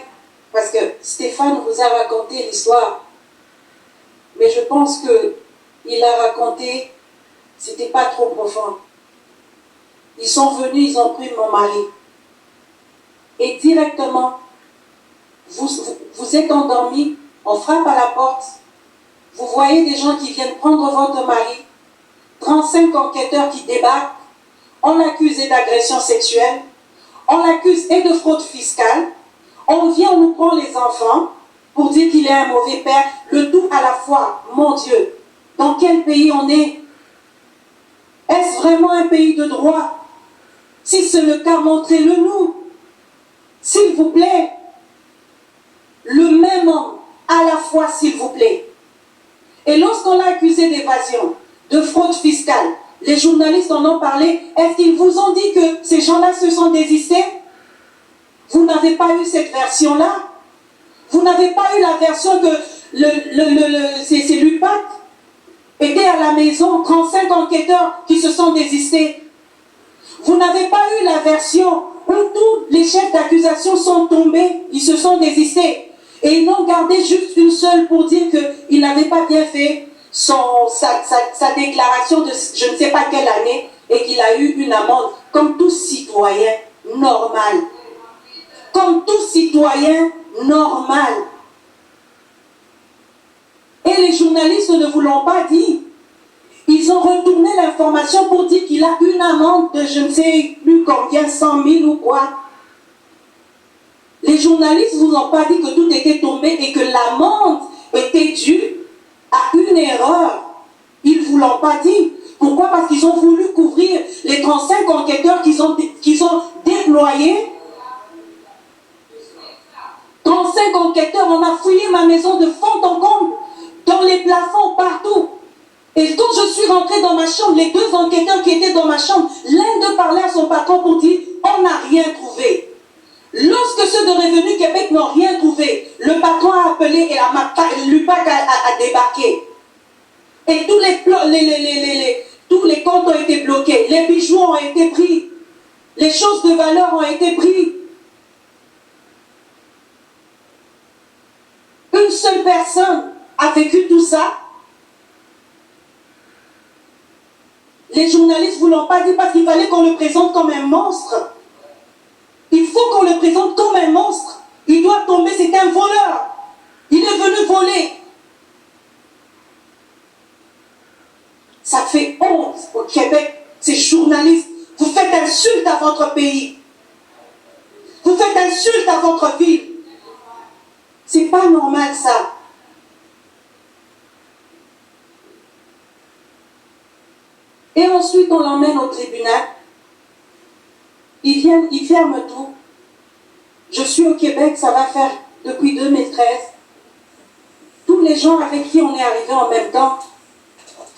parce que Stéphane vous a raconté l'histoire, mais je pense qu'il a raconté, c'était pas trop profond. Ils sont venus, ils ont pris mon mari. Et directement, vous êtes endormis, on frappe à la porte, vous voyez des gens qui viennent prendre votre mari, 35 enquêteurs qui débarquent, on l'accuse d'agression sexuelle, on l'accuse et de fraude fiscale, on vient, on nous prend les enfants pour dire qu'il est un mauvais père, le tout à la fois. Mon Dieu, dans quel pays on est? Est-ce vraiment un pays de droit? Si c'est le cas, montrez-le nous. S'il vous plaît, le même homme, à la fois, s'il vous plaît. Et lorsqu'on l'a accusé d'évasion, de fraude fiscale, les journalistes en ont parlé, est-ce qu'ils vous ont dit que ces gens-là se sont désistés? Vous n'avez pas eu cette version-là? Vous n'avez pas eu la version que c'est l'UPAC était à la maison, 35 enquêteurs qui se sont désistés. Vous n'avez pas eu la version où tous les chefs d'accusation sont tombés, ils se sont désistés. Et ils n'ont gardé juste une seule pour dire qu'il n'avait pas bien fait sa déclaration de je ne sais pas quelle année et qu'il a eu une amende comme tout citoyen normal. Comme tout citoyen normal. Et les journalistes ne vous l'ont pas dit. Ils ont retourné l'information pour dire qu'il a une amende de je ne sais plus combien, 100 000 ou quoi. Les journalistes ne vous ont pas dit que tout était tombé et que l'amende était due à une erreur. Ils ne vous l'ont pas dit. Pourquoi? Parce qu'ils ont voulu couvrir les 35 enquêteurs qu'ils ont déployés. 35 enquêteurs, on a fouillé ma maison de fond en comble, dans les plafonds, partout. Et quand je suis rentrée dans ma chambre, les deux enquêteurs qui étaient dans ma chambre, l'un d'eux parlait à son patron pour dire « on n'a rien trouvé ». Lorsque ceux de Revenu Québec n'ont rien trouvé, le patron a appelé et l'UPAC a débarqué. Et tous les comptes ont été bloqués, les bijoux ont été pris, les choses de valeur ont été prises. Une seule personne a vécu tout ça. Les journalistes ne vous l'ont pas dit parce qu'il fallait qu'on le présente comme un monstre. Il faut qu'on le présente comme un monstre. Il doit tomber, c'est un voleur. Il est venu voler. Ça fait honte au Québec, ces journalistes. Vous faites insulte à votre pays. Vous faites insulte à votre ville. C'est pas normal ça. Et ensuite on l'emmène au tribunal. Ils ferment tout. Je suis au Québec, ça va faire depuis 2013. Tous les gens avec qui on est arrivé en même temps,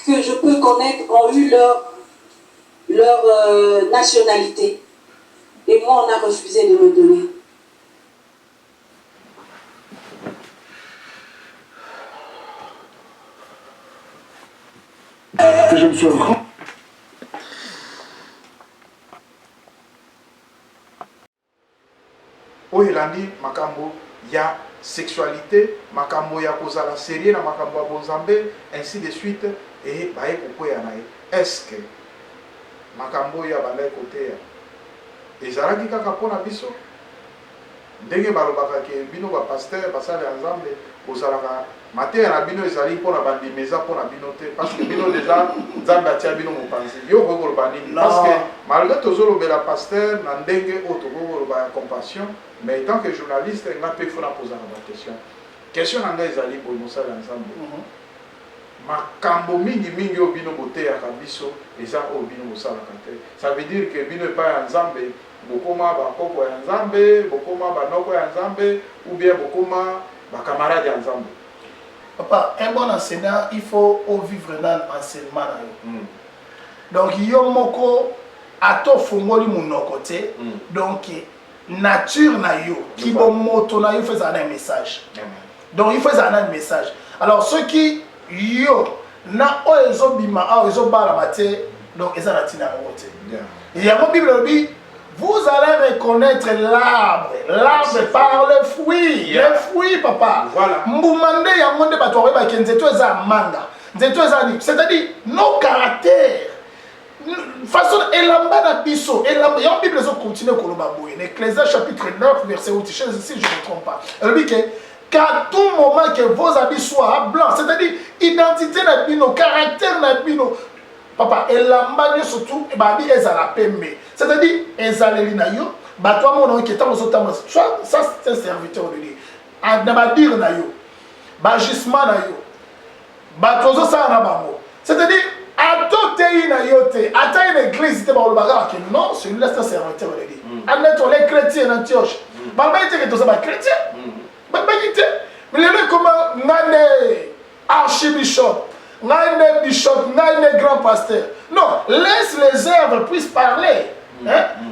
que je peux connaître, ont eu leur nationalité. Et moi, on a refusé de me donner. Que je me sois vraiment... oyelandi makambo ya sexualité, makambo ya kozala sérieux na makambo ya bonzambe, ainsi de suite, et baye kokwea na ye. Est-ce que makambo ya balaye koteya ezalaki kaka mpona biso? ndenge balobaka ke bino bapasteur basali ya nzambe kozalaka mateya na bino ezali mpona bandimi eza mpona bino te parce que bino deja nzambe atia bino mopanzi yo okoki koloba nini parce que malgré tozolobela pasteur na ndenge oyo tokoki koloba ya compassion mais tant que journaliste nga mpe fona kozala question na ngai ezali boye mosala ya nzambe makambo mingi oyo bino boteyaka biso eza oyo bino bosalaka te ça veut dire que bino epai ya nzambe bokoma bakoko ya nzambe bokoma banoko ya nzambe ou bien bokoma bacamarade ya nzambe. Papa, un bon enseignant, il faut vivre dans l'enseignement. Donc, yo moko ato fongoli mon côté. Donc, nature na yo, qui bon moto na yo fait un message. Donc, il fait un message. Alors, ceux qui yo na oezo bima oezo baramate, donc ils ont la tina côté. Il y a mon Bible dit, vous allez reconnaître l'arbre. L'arbre par le fruit. Les fruits, papa. Voilà. Mboumande ya monde batore ba kenzeto eza manga. Nzeto eza ni. C'est-à-dire nos caractères. Façon elamba na biso. Elamba. Ya Bible zo continue koloba boye. Ecclésiaste chapitre 9 verset 8 si je ne me trompe pas. Elle dit que qu'à tout moment que vos habits soient blancs, c'est-à-dire identité na bino, caractère na bino. Papa, elamba ni surtout babi ezala pembe. C'est-à-dire ezaleli na yo, ba toi mon qui est dans autant ça c'est un serviteur de Dieu. Na dire na yo, ba gisement na yo. Ba tozo ça na bango. C'est-à-dire atote na yo te, ata une église te ba le bagarre que non, celui-là c'est un serviteur de Dieu. Admettons les chrétiens en Antioche. Ba ba que tozo ba chrétien. Ba ba yite. Mais le comment ngane archibishop Naïne bishop, naïne grand pasteur. Non, laisse les œuvres puissent parler.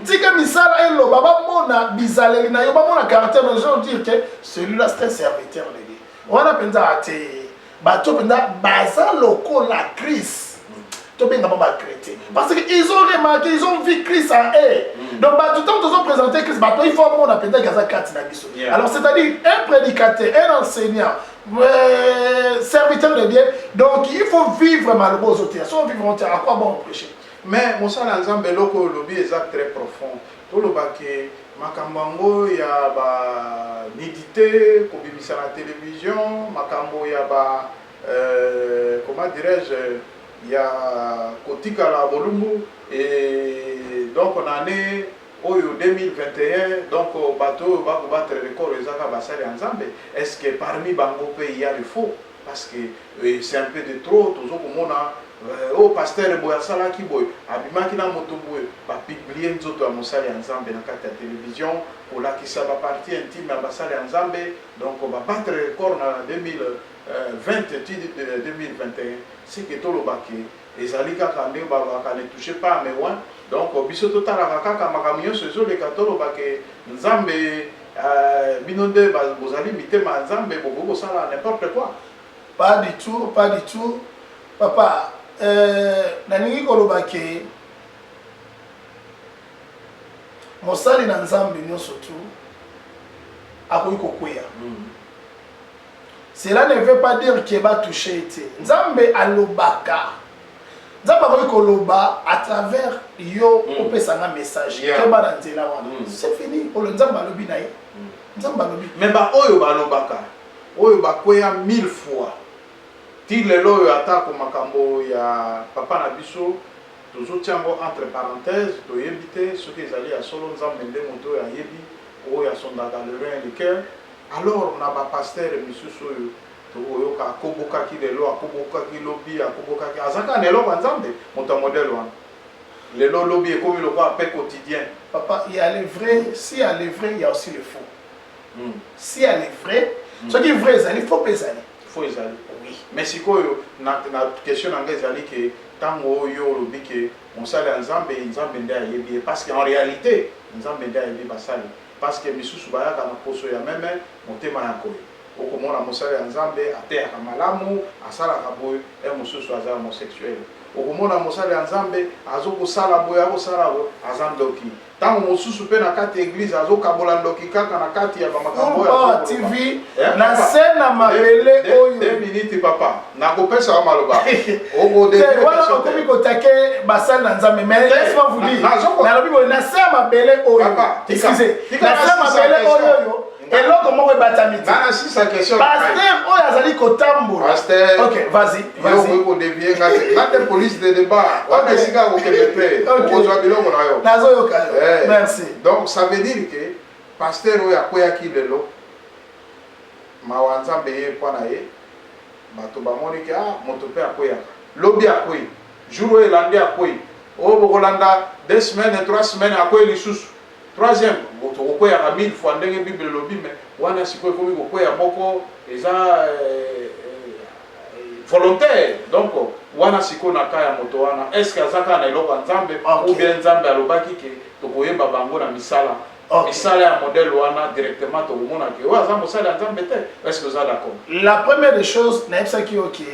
Si comme ça, elle baba mona bizaleli na yo ba mona caractère de gens dire que celui-là c'est un serviteur de Dieu. On a penza ate bato penza baza loko la Christ. To benga ba chrétien. Parce qu'ils ont remarqué, ils ont vu Christ en eux. Donc tout le temps ils ont présenté Christ, bato il faut mona penza gaza kati na biso. Alors c'est-à-dire un prédicateur, un enseignant serviteur de Dieu, donc il faut vivre malheureusement aux autres. Si on vit à quoi bon prêcher? Mais mon sang ensemble loko lobby est très profond. Tout le baquet, makambango ya ba nidité, kobimisa la télévision, makambo ya ba comment dirais-je, ya kotika la volumbu et donc on en est au 2021, donc bateau va battre le record ezaka basali ensemble. Est-ce que parmi bango pays il y a le faux? Parce que c'est un peu de trop, toujours comme on a au pasteur boya sala ki boy abimaki na moto boy ba publier nzoto ya mosali ensemble na kati ya télévision pour la qui ça va partie intime ya basali ensemble. Donc on va battre le record en 2020 2021. C'est que tout le baquet ezali kaka nde ba ne touche pas mais loin. Donc biso totalaka kaka makambo nyonso ezoleka tolobake nzambe binonde bozali mitema nzambe bokosala n'importe quoi. Pas du tout, pas du tout. Papa, naningi kolobake mosali na nzambe nyonso tu akoki kokwea. Cela ne veut pas dire qu'il va toucher été. Nzambe alobaka. Nzambe akoki koloba à travers yo opesanga message. Keba na nzela wana. C'est fini pour le nzambe alobi na ye. Nzambe alobi. Mais ba oyo balobaka. Oyo bakwea 1000 fois. Ti lelo oyo atako makambo ya papa na biso toujours tiango entre parenthèses toyebi te soki ezali ya solo nzambe nde moto oyo ayebi oyo asondaka le rein le cœur. Alors na bapasteur misusu oyo toyoka akobokaki lelo akobokaki lobi akobokaki azaka na eloko ya nzambe moto ya modèle wana lelo lobi ekomi lokola mpe quotidien. Papa, il y a le vrai, s'il y a le vrai, il y a aussi le faux. S'il y a le vrai, ce qui est vrai, il faut pas ezali. Faut ezali. Oui. Mais sikoyo na question na ngai ezali ke tango oyo lobi ke mosali ya nzambe nzambe nde ayebi parce qu'en réalité nzambe nde ayebi basali parce que misusu bayaka na poso ya meme motema ya koyo okomona mosali ya nzambe ateyaka malamu asalaka boye e mosusu aza homosexuel okomona mosali ya nzambe azokosala boye akosala boye aza ndoki tango mosusu pe na kati église azokabola ndoki kaka na kati ya bamakambo ya TV na sena mabele oyo 2 minutes papa nakopesa wa maloba wana okomi kotake basali na nzambe mais laisse-moi vous dire nalobi boye na sena mabele oyo excusez na sena mabele oyo eloko moko ebatami te nana sisa question pasteur oyo azali kotambola pasteur ok vas-y yo ko devient ngate police de débat wana esika kokende pe okozwa biloko na yo nazoyoka merci donc ça veut dire que pasteur oyo akweyaki lelo mawa nzambe ye mpo na ye bato bamoni ke moto mpe akweyaka lobi akwei jour oyo elandi akwei oyo bokolanda 2 semaines 3 semaines akwei lisusu troisième moto kokweyaka 1000 fois ndenge bible elobi me wana sikoyo ekomi kokweya moko eza volontaire donc wana sikoyo na ka ya moto wana est ce que aza kaka na eloko ya nzambe ou bien nzambe alobaki ke tokoyeba bango na misala misala ya modèle wana directement tokomonaki oyo aza mosala ya nzambe te est ce que oza d'accord la première des choses nayebisaki oke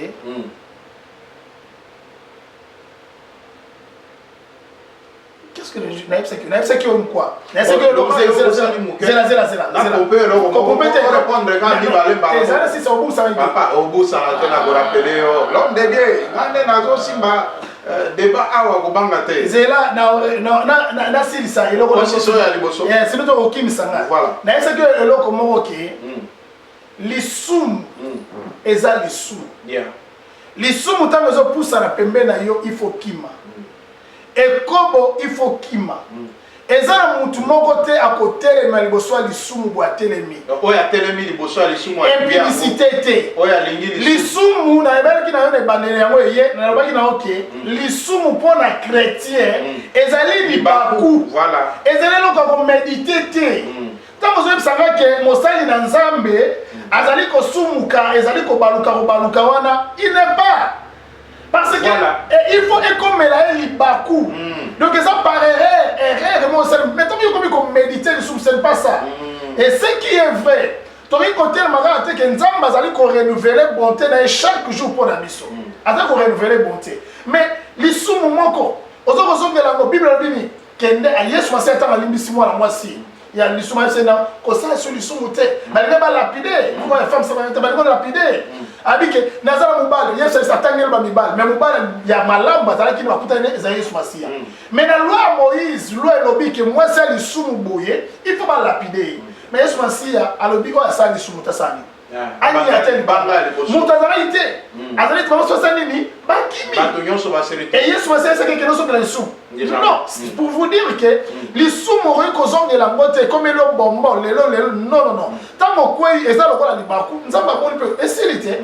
qu'est-ce que nayebisaki oyo quoi nayebisaki zela sisa obusana te na korapele yo l'homme de dieu ngande nazosimba débat awa kobanga te zela nasilisa eloko siso ya liboso sino tokokimisanga nayebisaki oyo eloko moko ke lisumu eza lisumu lisumu ntango ezopusana pembeni na yo il faut kima ekobo il faut kima eza na mutu moko te akotelema liboso ya lisumu bo atelemi oyo atelemi liboso ya lisumu impudicité te lisumu nayebelaki na yo na ebandeli yango eye nalobaki na yo ke lisumu mpo na chrétien ezali libaku ezali eloko ya komedite te ntango ozoyebisanga ke mosali na nzambe azali kosumuka ezali kobaluka wana il n'est pas parce que il faut ekomela ye libaku donc ça par erreur moi ça maintenant il comme qu'on méditer sur c'est pas ça et ce qui est vrai toki côté le maga te que nzamba azali ko renouveler bonté na chaque jour pour la mission azali ko renouveler bonté mais lisumu moko ozoko zongela ngo bible bini kende a yesu maseta malimbisi mwana mwasi ya lisumu sena ko ça sur lisumu te malgré ba lapider pour les femmes ça va ba lapider abike nazala mobali yesu satangela ba mibali mais mobali ya malamba azalaki na bakutana eza yesu masia mais na loi Moïse loi elobi ke mwasi ya lisumu boye il faut ba lapider mais yesu masia alobi ko asali lisumu tasani ani ya teli banga mutu azalaki te azalaki tuma sosa nini bakimi bato nyonso baserite et yesu masia c'est que nous sommes lisumu non pour vous dire que lisumu okoki kozongela ngo te comme elo bombo lelo non ntango kwei eza lokola libaku nzambe amoni mpe esili te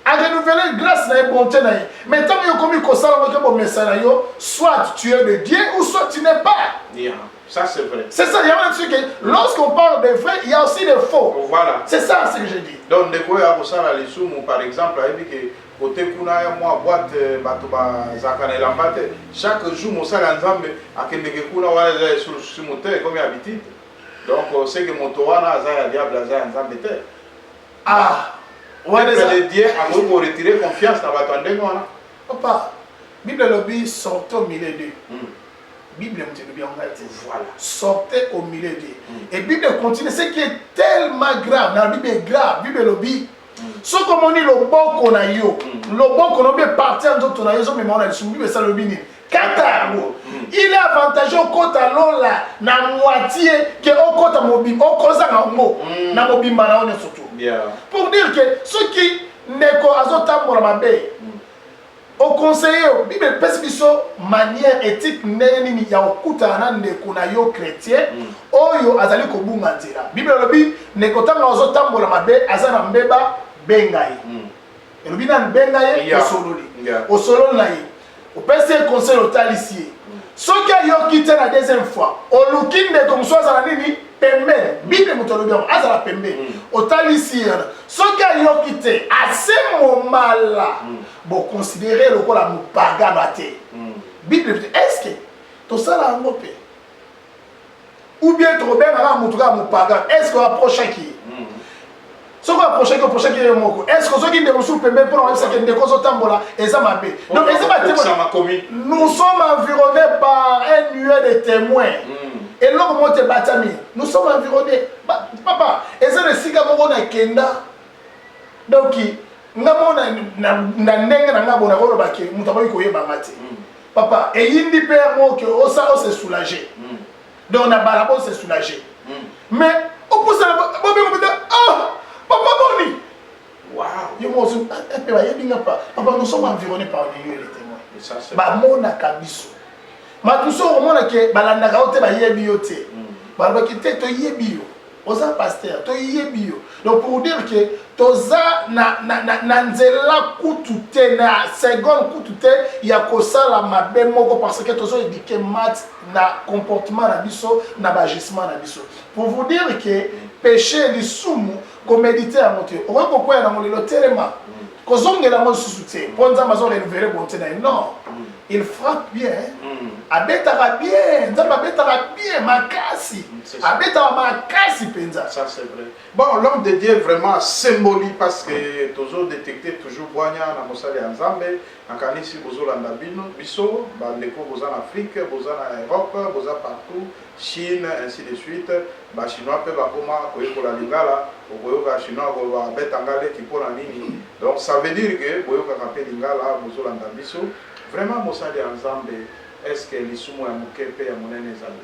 arenouveler grâce na ye bonté na ye mais ntango yo komi kosala moke bomesa na yo soit tu es de Dieu ou soit tu n'es pas ça c'est vrai c'est ça il y a même sûr que lorsqu'on parle de vrai il y a aussi des faux voilà c'est ça ce que je dis donc ndeko ya kosala lisumu par exemple ayebi ke côté kuna ya mwa boîte bato bazalaka na elamba te chaque jour mosala ya nzambe akendeke kuna wana eza esumu te comme habitude donc c'est que moto wana aza ya diable aza ya nzambe te le Dieu akoki koretirer confiance na bato ya ndenge wana papa bible lobi sortez au milieu d'eux bible moto elobi yango ngai te voilà sortez au milieu d'eux et bible continue ce qui est tellement grave na bible est grave bible lobi soki omoni loboko na yo loboko na obi eparti ya nzoto na yo ezomema na lisumu bible esala lobi nini kata yango il est avantageux okota lola na moitié ke okota mobimba okozanga yango na mobimba na yo nyonso to pour dire que soki ndeko azotambola mabe oconseiller bible epesi biso manière éthique ndenge nini ya kokutana na ndeko na yo chrétien oyo azali kobunga nzela bible elobi ndeko ntango azotambola mabe aza na mbeba benga ye elobi nani benga ye osololi na ye opesi ye conseil otalisi ye soki ayoki te na deuxième fois oluki ndeko mosusu azala nini pembeni bible moto alobi yango azala pembeni otalisi ye soki ayoki te ase momala boconsidere lokola mopagano te bible est ce que tosala yango mpe ou bien tokobengaka motu kaka mopagano est ce que oapprochaki ye soki oapprochaki ye moko est ce que soki ndeko mosusu pembeni mpona oyebisaki ndeko ozotambola eza mabe donc eza nous sommes environnés par un nuée de témoins Et là, comment tu batami? Nous sommes environnés. Papa, et c'est le siga moko na kenda. Donc, ngamona na nenga na ngabo na kolo bake, mutaboyi koyeba mate. Papa, et yindi père mo que osa o se soulager. Donc na balabo se soulager. Mais au pousse la ah, papa boni. Waouh. Yo mo so pe ba yebinga pas. Papa, nous sommes environnés par les témoins. Et ça c'est ba mona kabiso. Ma tout ça au moment que balanda ka ote ba yebi yote. Ba ba kite to yebi yo. Oza pasteur to yebi yo. Donc pour dire que toza na nzela kutute na seconde kutute ya kosala mabe moko parce que tozo éduquer mat na comportement na biso na bagissement na biso. Pour vous dire que péché li sumu ko méditer à monter. O ko ko na molelo telema. Ko zongela mo susute. Ponza mazo le verre bonté na non. Il frappe bien. Abetara bien. Nzamba abetara bien makasi. Abetara makasi penza. Ça c'est vrai. Bon, l'homme de Dieu vraiment symbolise parce que toujours détecté toujours boigna na mosali ya Nzambe, akanisi bozolanda bino biso, bandeko boza en Afrique, boza en Europe, boza partout, Chine ainsi de suite, ba chinois pe ba koma koyekola lingala, okoyoka chinois ko ba betangale kipona nini. Donc ça veut dire que boyoka kape lingala bozolanda biso. Vraiment, mosali ya Nzambe, est-ce que lisumu ya mukepe ya monene ezali?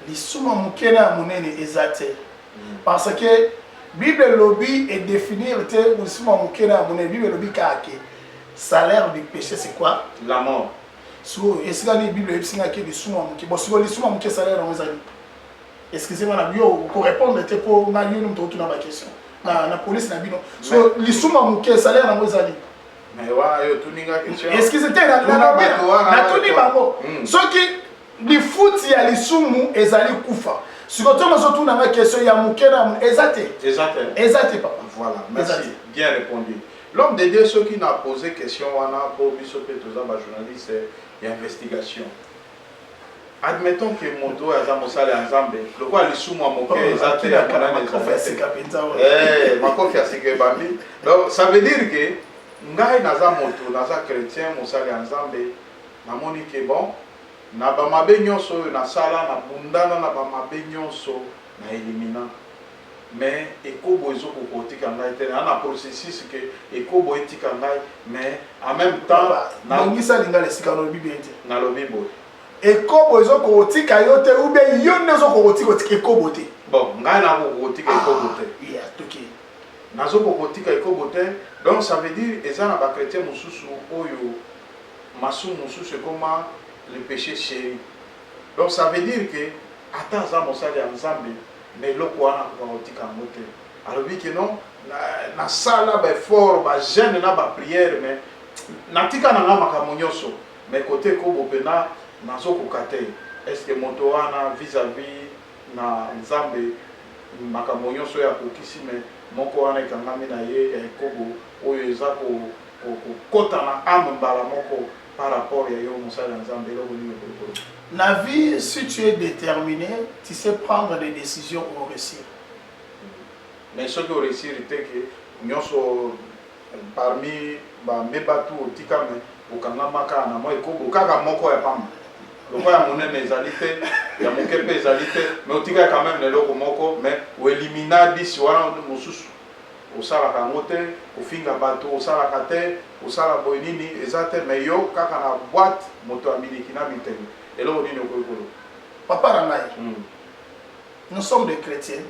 Lisumu ya mukene ya monene ezate. Parce que Bible lobby est définir te lisumu ya mukene ya monene. Bible lobby kake. Salaire du péché c'est quoi? La mort. So, est-ce que la Bible est que lisumu ya mukene? Bon, si vous lisumu ya mukene salaire on ezali. Excusez-moi na bio pour répondre te pour na yo nous retourner ma question. Na police na bino. So, lisumu ya mukene salaire on ezali. Mais ouais, yo tuninga question. Est-ce que c'était la tuni bango? Ce qui li foot ya lisumu ezali kufa. Si vous avez une question, il y a une Exact, papa. Voilà, merci. Bien répondu. L'homme de Dieu, ceux qui n'ont posé question, on a pour journaliste, il y a investigation. Admettons que mon dos est en Mosale en Zambé. Le quoi, les sous moi, mon cœur est exact. Donc, ça veut dire que, ngai naza moto, naza chrétien, Mosale en Zambé, na monique bon. Na ba mabe nyonso na sala na bundana na ba mabe nyonso na elimina mais ekobo ezoko kotika ngai te na processus que ekobo etika ngai mais en même temps na ngisa linga le sika no bibi ente na lo bibo ekobo ezoko kotika yo te ou bien yo nezoko kotika ekobo te bon ngai na kotika ekobo te ya toki nazoko kotika ekobo te donc ça veut dire eza na ba chrétien mususu oyo masu mususu comment le péché chéri. Donc ça veut dire que attends ça mon sali en Zambie mais le quoi na kotika mote. Alors oui que non na sala ba fort ba jeune na ba prière mais natika na ngama kamonyoso mais côté ko bopena nazo kokate. Est-ce que moto wana vis-à-vis na Nzambe makamonyoso ya kokisi mais moko wana ikangami na ye ya kobo oyo eza ko kota na ame mbala moko par rapport à la vie, si tu es déterminé, tu sais prendre des décisions ou réussir. Mais ce qui réussir, c'est que nous sommes parmi mes bateaux, au Kanamaka, au Kagamoko et Pam. Le roi a monnaie mes alités, il y a mon kepe les alités, mais au Tika quand même les locaux moko, mais au éliminer 10 ou un de nos sous. Au salaka mote, au finga bateau, au salaka te, au salaka boinini, exact, mais yo, kaka na boîte, moto amini qui n'a pas et là on dit Papa Rangaï, nous sommes des chrétiens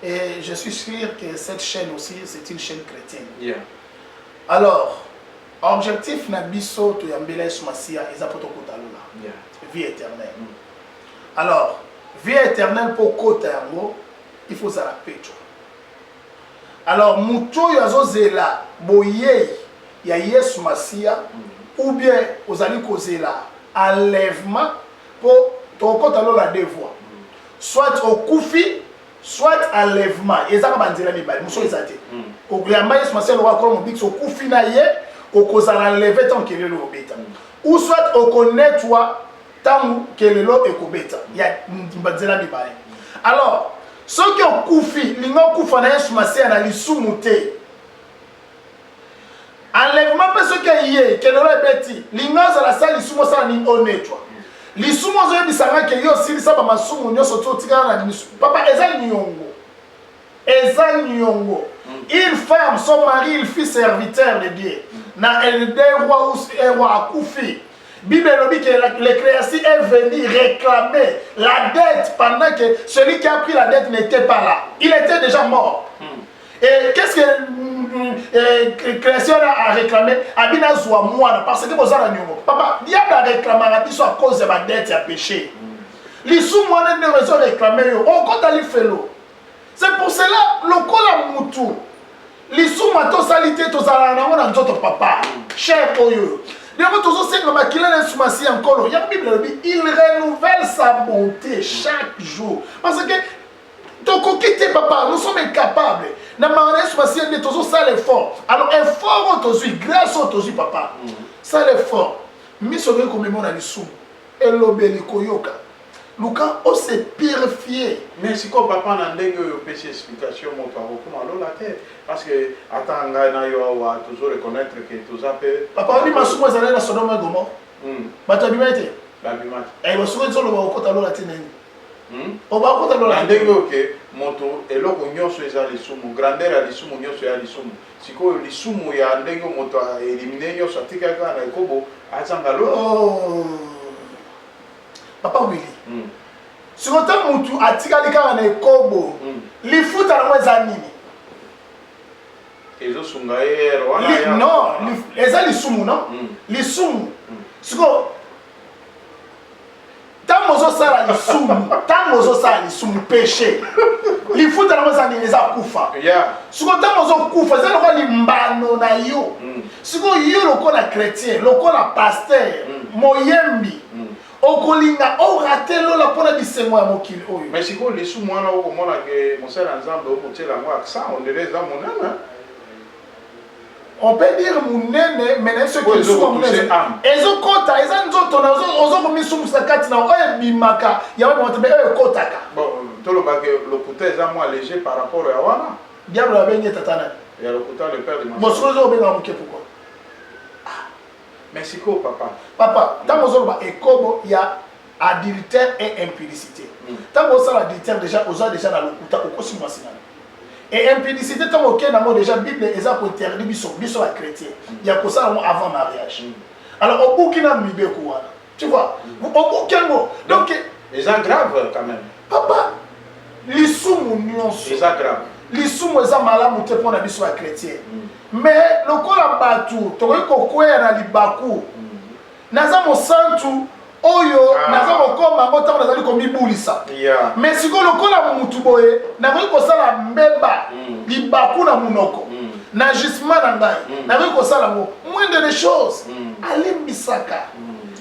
et je suis sûr que cette chaîne aussi, c'est une chaîne chrétienne. Yeah. Alors, objectif na biso to yambela Masia eza poto kotalula. Yeah. Vie éternelle. Alors, vie éternelle pour kota yango, il faut ça la paix. Alors, muto yazozela boye ya Yesu Masia ou bien ozali kozela enlèvement pour tokota lo la deux voies. Soit au koufi, soit enlèvement. Ezaka banzela mibali, muso ezate. Okuyamba Yesu Masia lo wakolo mobix au koufi na ye, okozala enlever tant que le obeta. Ou soit okonetwa tant que le ekobeta. Ya banzela mibali. Alors, ceux qui ont koufi, lingo koufa na Yesu Masia na lisumu te. Enlèvement pe ceux qui yé, que le beti, lingo za la salle lisumu sa ni honnêtoi. lisumu ozoyebisanga ke yo osilisa bamasumu nyonso totikala na misu papa eza niongo eza niongo une femme son mari il fit serviteur de Dieu na elde roi akufi Bible dit que le créancier est venu réclamer la dette pendant que celui qui a pris la dette n'était pas là. Il était déjà mort. Et qu'est-ce que le créancier a réclamé? Abina zoa moi parce que vous avez papa, diable a réclamé à cause de ma dette et à péché. Les sous moi ne raison réclamer on compte aller faire. C'est pour cela le kola mutu. Les sous moi to salité to zala na on nzoto papa. Cher oyo. Il renouvelle sa bonté chaque jour. Parce que papa, nous sommes incapables. Alors, effort aujourd'hui, grâce aujourd'hui, papa. Ça l'effort. Mais ce que nous avons dit, et l'obélikoyoka. Luka, on s'est purifié. Mais si quoi papa n'a pas de explication, mon papa, comment la tête? Parce que, attends, on a toujours reconnaître que tout ça peut. Papa, on dit que je suis allé dans Sodome et Gomorrhe. Tu as bien été? Et je suis allé dans le la tête. On va côté de la tête. Moto, et là, on y a les sumo, grandeur à l'isumo, on y a les sumo. Si quoi, l'isumo, il y a un dégo, moto à éliminer, il y a un tika, un kobo, à Zangalo. Oh. Papa Willy. Si on t'a montré à Tigalika na Kobo, les foot à la zanini. Et les sungaye, non, les sumu non, les sumu. Si on tant mozo sala les sumu, tant mozo sala les sumu péché. Les foot à la zanini les a kufa. Si on tant mozo kufa, c'est le quoi les mbano na yo. Si on yo le quoi la chrétien, le quoi la pasteur, moyembi. Okolinga oraté la pona bisengo ya mokili oyo. Mais si ko lisu mwana oko mona ke mosala nzambe okotela ngo accent on dirait ça monana. On peut dire munene mais ce qui sont munene. Ezo kota eza nzoto na ozo komisumu sakati na oyo bimaka ya wa moto be oyo kotaka. Bon tolo ba ke lokuta eza moins léger par rapport à wana. Diable a benye tatana. Il y a lokuta le père de ma. Bon sozo benga moké pourquoi? Mexico, papa. Papa, dans il y a adultère et impudicité. Tant que l'adultère déjà, on a déjà dans le couta, au cosmo. Et impudicité, tant que déjà, la Bible est pour interdire la chrétien. Il y a que ça avant mariage. Alors, au bout qu'il a mis tu vois, au bout qu'il donc, c'est grave quand même. Papa, les sous-mounions sont grave. Les sous-mounions sont malades pour la vie chrétien. Mais le col à Batou, tu vois qu'on a les Bakou. Naza mo santu, oyo, naza mo koma, mo tamo naza li komi bulisa. Mais si ko le col à Moutuboye, na ko sala mbeba, li Bakou na munoko. Na gisement na ngai, na ko sala mo moindre des choses. Alim bisaka.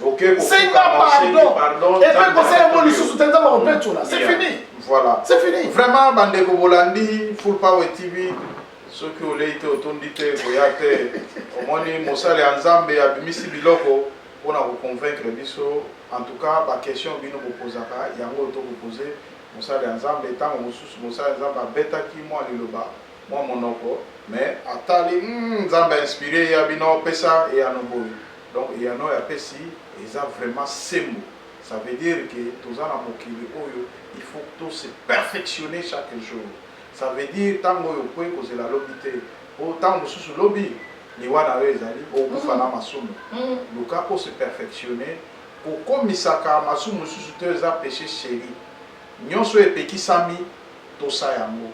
OK, c'est pardon. Et puis ko sala mo li sous tenza mo repeto là. C'est fini. Voilà. C'est fini. Vraiment Bandeko Bolandi, Full Power TV. Ceux qui ont été autondité, au moins Moussale Anzambe a bimisi biloko pour nous convaincre biso. En tout cas, la question que nous posons, il y a un autre posé. Moussale Anzambe étant Moussale Anzambe a bêta qui moi le bas, moi mon oko. Mais atali Nzambe inspiré, il y a bino pesa et à nos donc il y a no ya pesi, ils ont vraiment ces mots. Ça veut dire que tous les gens il faut tous se perfectionner chaque jour. Ça veut dire tant que vous avez la lobby, tant que vous avez lobby, les gens au Koufana Masumu. Le cas pour se perfectionner, pour comme Misaka Masumu sous a péché chéri. Nous sommes petits sami, tout ça yamo.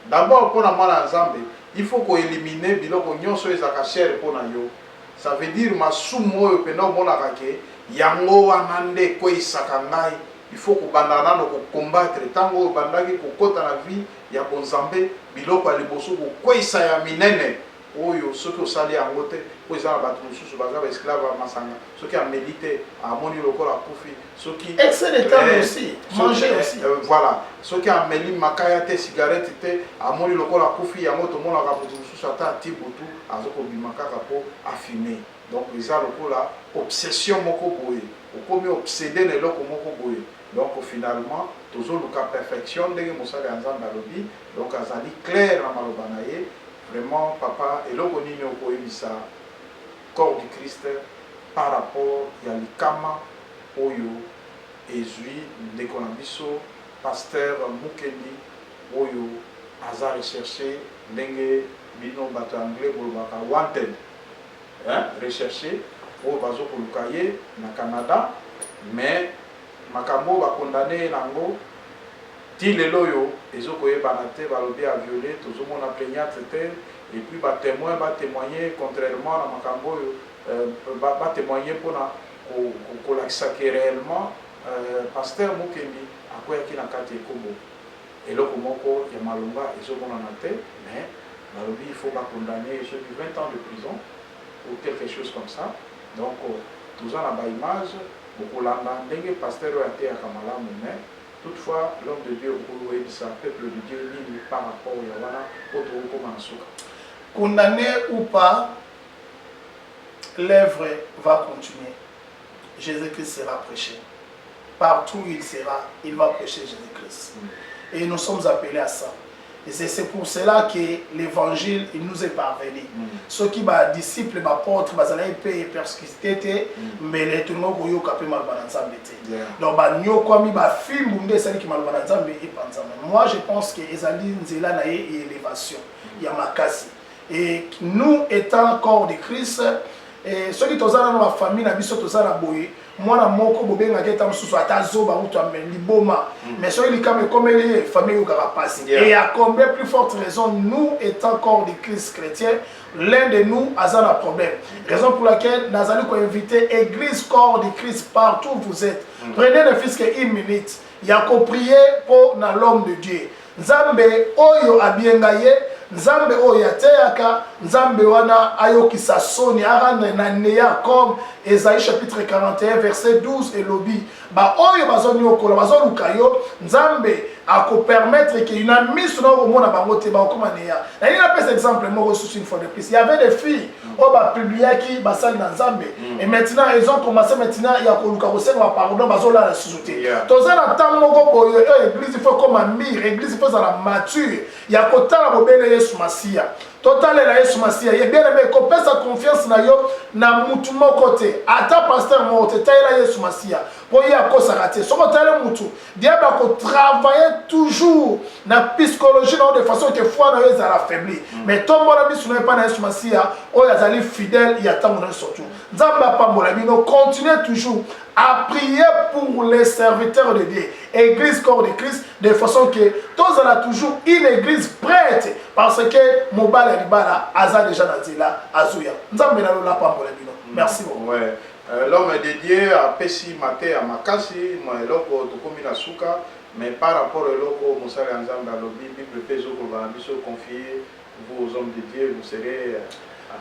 D'abord pour la Malazambe, il faut qu'on élimine biloko nous sommes à cher pour yo. Ça veut dire Masumu au peno monarake, yango anande ko isakangai. Il faut que bandana no combattre tango bandaki ko kota na vie ya bonzambe biloko ya liboso ko kwesa ya minene oyo soki osali yango te po eza na bato mosusu baza ba esclave ya masanga soki amédite amoni lokola akufi soki excès de temps aussi manger aussi voilà soki ameli makaya te cigarette te amoni lokola akufi yango tomonaka moto mosusu ata ati butu azokobima kaka po afime donc eza lokola obsession moko boye okomi obsédé na eloko moko boye. Donc finalement, toujours le cas perfection de Moussale Anzambe Alobi, donc azali clair na malobanaye, vraiment papa et le konini okoyebisa corps du Christ par rapport ya likama oyo ezwi ndeko na biso pasteur Mukendi oyo aza recherché ndenge bino bato anglais bolobaka wanted recherché oyo bazokoluka ye na Canada, mais makambo bakondane nango ti lelo oyo ezokoyebana te balobi a violé tozomona plaignante te et puis batémoin batémoigner contrairement na makambo oyo batémoigner mpona kolakisa ke réellement pasteur Mukendi akweyaki na kati ekobo eloko moko ya malonga ezomonana te, mais balobi il faut bakondane je dis 20 ans de prison ou quelque chose comme ça. Donc toza na baimage bokolanda ndenge pasteur oyo ateyaka malamu, mais toutefois l'homme de Dieu okoyebisa peuple de Dieu nini par rapport ya wana po tokokoma na suka. Condamné ou pas, l'œuvre va continuer. Jésus-Christ sera prêché. Partout où il sera, il va prêcher Jésus-Christ. Et nous sommes appelés à ça. Et c'est pour cela que l'évangile nous est parvenu. Ceux qui sont disciples, les apôtres, ils sont persécutés, mais les tournois qui sont mal donc, moi, je pense que les élévation. Il y a ma casse. Et nous, étant corps de Christ, ceux qui sont dans la famille, moi na moko bobenga keta mususu atazoba uto liboma mais ceux qui comme les familles au carapace et à combien plus forte raison nous étant corps de Christ chrétien l'un de nous a un problème, raison pour laquelle nous allons inviter église corps de Christ partout où vous êtes. Prenez ne fût-ce qu'une minute, il y a qu'à prier pour l'homme de Dieu. Nzambe oyo abiengaye, Nzambe oyo ateyaka, Nzambe wana ayokisa soni arande na neya comme Esaïe chapitre 41 verset 12 et lobi. Ba oyo bazoni okola bazoluka yo, Nzambe ako permettre que une amie sur au monde bango te ba comme neya. Na il a pris exemple moi ressource une fois de plus. Il y avait des filles au ba publié qui basal na Nzambe et maintenant ils ont commencé maintenant il y a koluka kosenga ba pardon bazola la sous-sauter. Toza na temps moko boyo église il faut comme amir, église il faut la mature. Il y a kotala bobele Yesu Masia. Total la Yesu Masia. Il bien aimé ko pesa confiance na yo na mutu moko te. Ata pasteur mo te taila Yesu Masia. Pour y a kosa raté. Soko taila mutu. Diable ko travailler toujours na psychologie de façon que foi na yo za la faibli. Mais tombo na biso na pas na Yesu Masia, o ya zali fidèle il attend na surtout. Nzamba pambola bino continuez toujours à prier pour les serviteurs de Dieu. Église corps de Christ, de façon que tous on a toujours une église prête parce que Mobala Ribala Aza déjà Nazila Azuya. Merci beaucoup. Ouais. L'homme de Dieu a pessi maté à Makasi, moi loko tokomi na suka, mais par rapport au loko Moussala Nzamba lobi Bible peso ko ba biso confier vous aux hommes de Dieu, vous serez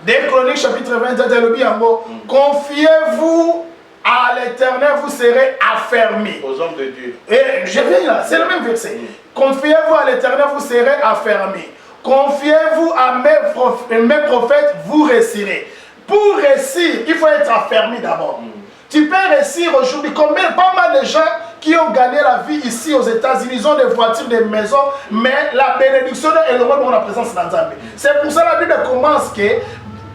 Des Chroniques chapitre 27 lobi yango confiez-vous à l'Éternel, vous serez affermis. Aux hommes de Dieu. Et je viens là, c'est le même verset. Confiez-vous à l'Éternel, vous serez affermis. Confiez-vous à mes prophètes, vous réussirez. Pour réussir, il faut être affermi d'abord. Tu peux réussir aujourd'hui. Combien, pas mal de gens qui ont gagné la vie ici aux États-Unis, ils ont des voitures, des maisons, mais la bénédiction est loin de la présence dans Zambie. C'est pour ça que la Bible commence que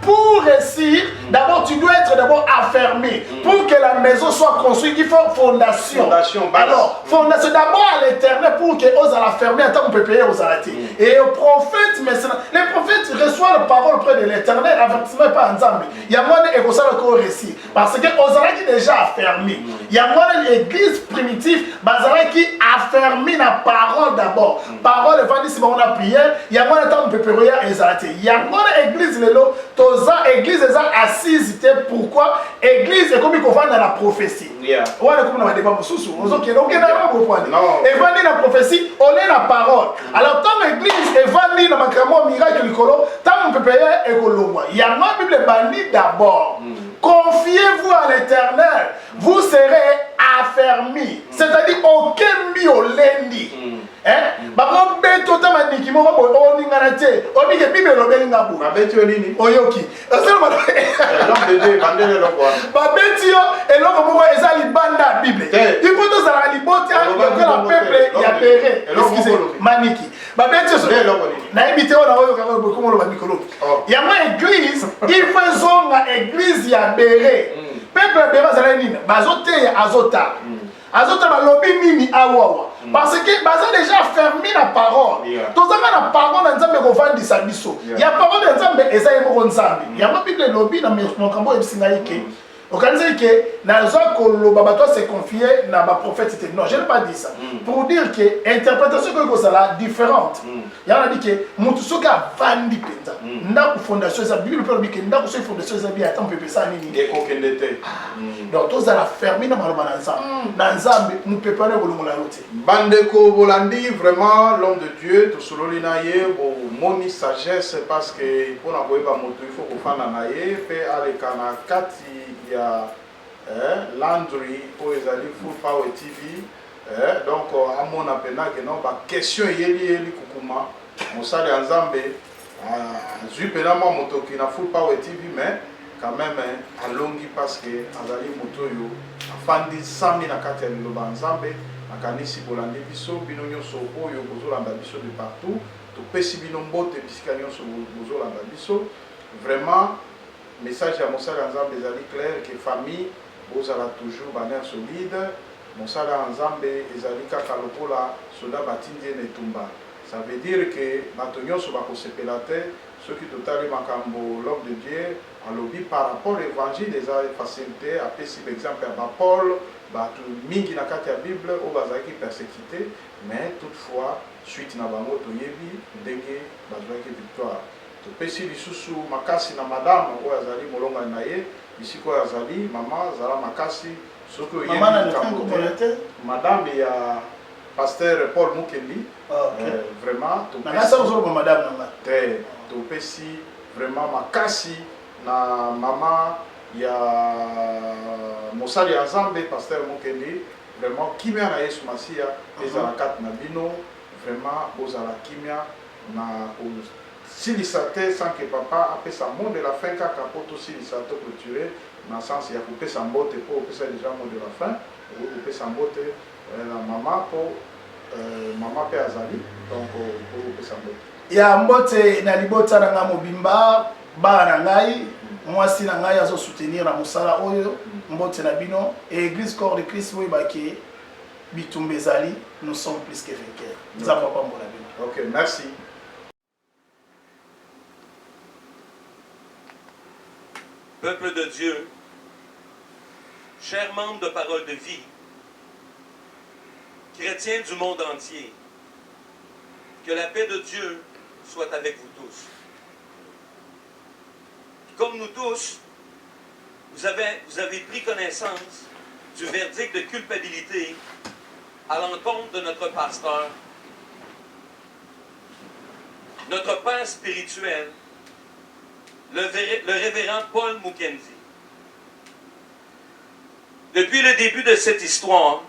pour réussir, d'abord tu dois être d'abord affermi. Pour que la maison soit construite, il faut fondation. Alors, fondation d'abord à l'Éternel pour que ose à la fermer en tant qu'on peut payer aux arrêtés. Et au prophète, les prophètes reçoivent la parole auprès de l'Éternel, avertissement pas ensemble. Il y a moins de réussir. Parce que aux arrêtés déjà affermi. Il y a moins l'église primitive, qui affermi la parole d'abord. Parole, si on a prié, il y a moins de temps qu'on peut payer aux arrêtés. Il y a moins d'église, l'église est assise. Pourquoi? Église est comme il faut dans la prophétie. On a comme dans débat sous on a et venir la prophétie, on est la parole. Alors tant l'église est venue dans ma cramon miracle licolo, tant on peut payer et colombo. Il y a ma Bible bannie d'abord. Confiez-vous à l'Éternel, vous serez affermis. C'est-à-dire aucun miolendi. Bako beto tamaniki mo ko oni nganate oni ke bible lo belinga bu ba betio nini oyoki aselo ba l'homme de Dieu bandele loko ba betio e loko mo eza libanda bible il faut to sala liboti que la peuple ya pere excusez maniki ba betio so na ibite ona oyo ka ko mo lo ba mikolo ya ma église il faut zonga église ya bere peuple bere sala nini bazote ya azota azota balobi nini awawa parce que baza déjà fermé la parole tozanga na parole na nzambe kovandisa biso ya parole ya nzambe eza ye moko nzambe yango bible elobi na makambo ebisinga ike okanisa ike naza koloba bato se confier na baprophète te non je n'ai pas dit ça pour dire que interprétation koki kozala différente yango na di ke motu soki avandi mpenza ndako fondation eza bible mpe elobi ke ndako soki fondation eza bi ata mopepe esa nini ekokende te donc tozala fermé na maloba na nzambe mopepe wana ekolongola yo te bandeko bolandi vraiment l'homme de Dieu tosololi na ye bomoni sagesse parce que mpona koyeba moto il faut kofanda na ye mpe aleka na kati ya Landry oyo ezali Full Power TV donc amona mpena ke non baquestion eyeli kukuma mosali ya nzambe azwi mpena mwa motoki na Full Power TV mais quand même alongi parce que azali moto oyo afandi sami na kati ya liloba ya nzambe nakanisi bolandi biso bino nyonso oyo bozolanda biso de partout topesi bino mbote bisika nyonso bozolanda biso vraiment message ya mosala ya nzambe ezali clair que famille bozala toujours banere solide mosala ya nzambe ezali kaka lokola soda batindi ye na etumba ça veut dire que bato nyonso bakosepela te soki totali makambo l'homme de Dieu alobi par rapport à l'évangile eza facilité apesi exemple ya bapaul bato mingi na kati ya bible oyo bazalaki persécuté mais toutefois suite na bango toyebi ndenge bazwaki victoire topesi lisusu makasi na madame oyo azali molongani na ye bisika oyo azali mama azala makasi soki oyebi madame ya pasteur Paul Mukendi vraiment te topesi vraiment makasi na mama ya mosali ya nzambe pasteur Mukendi vraiment kimia na Yesu Masiya ezala kati na bino vraiment bozala kimia na silisa te sans que papa apesa mot de la fin kaka po tosilisa to clôturer na sens ya kopesa mbote po opesa déjà mot de la fin opesa mbote na mama po mama pe azali donc po opesa mbote ya mbote na libota na nga mobimba ba na ngai mwasi na ngai azo soutenir na mosala oyo mbote na bino et église corps de Christ oyo baki bitumba ezali nous sommes plus que vainqueurs nzambe apambola bino. OK, merci. Peuple de Dieu, chers membres de Parole de Vie, chrétiens du monde entier, que la paix de Dieu soit avec vous tous. Comme nous tous, vous avez pris connaissance du verdict de culpabilité à l'encontre de notre pasteur, notre père spirituel, le révérend Paul Mukendi. Depuis le début de cette histoire,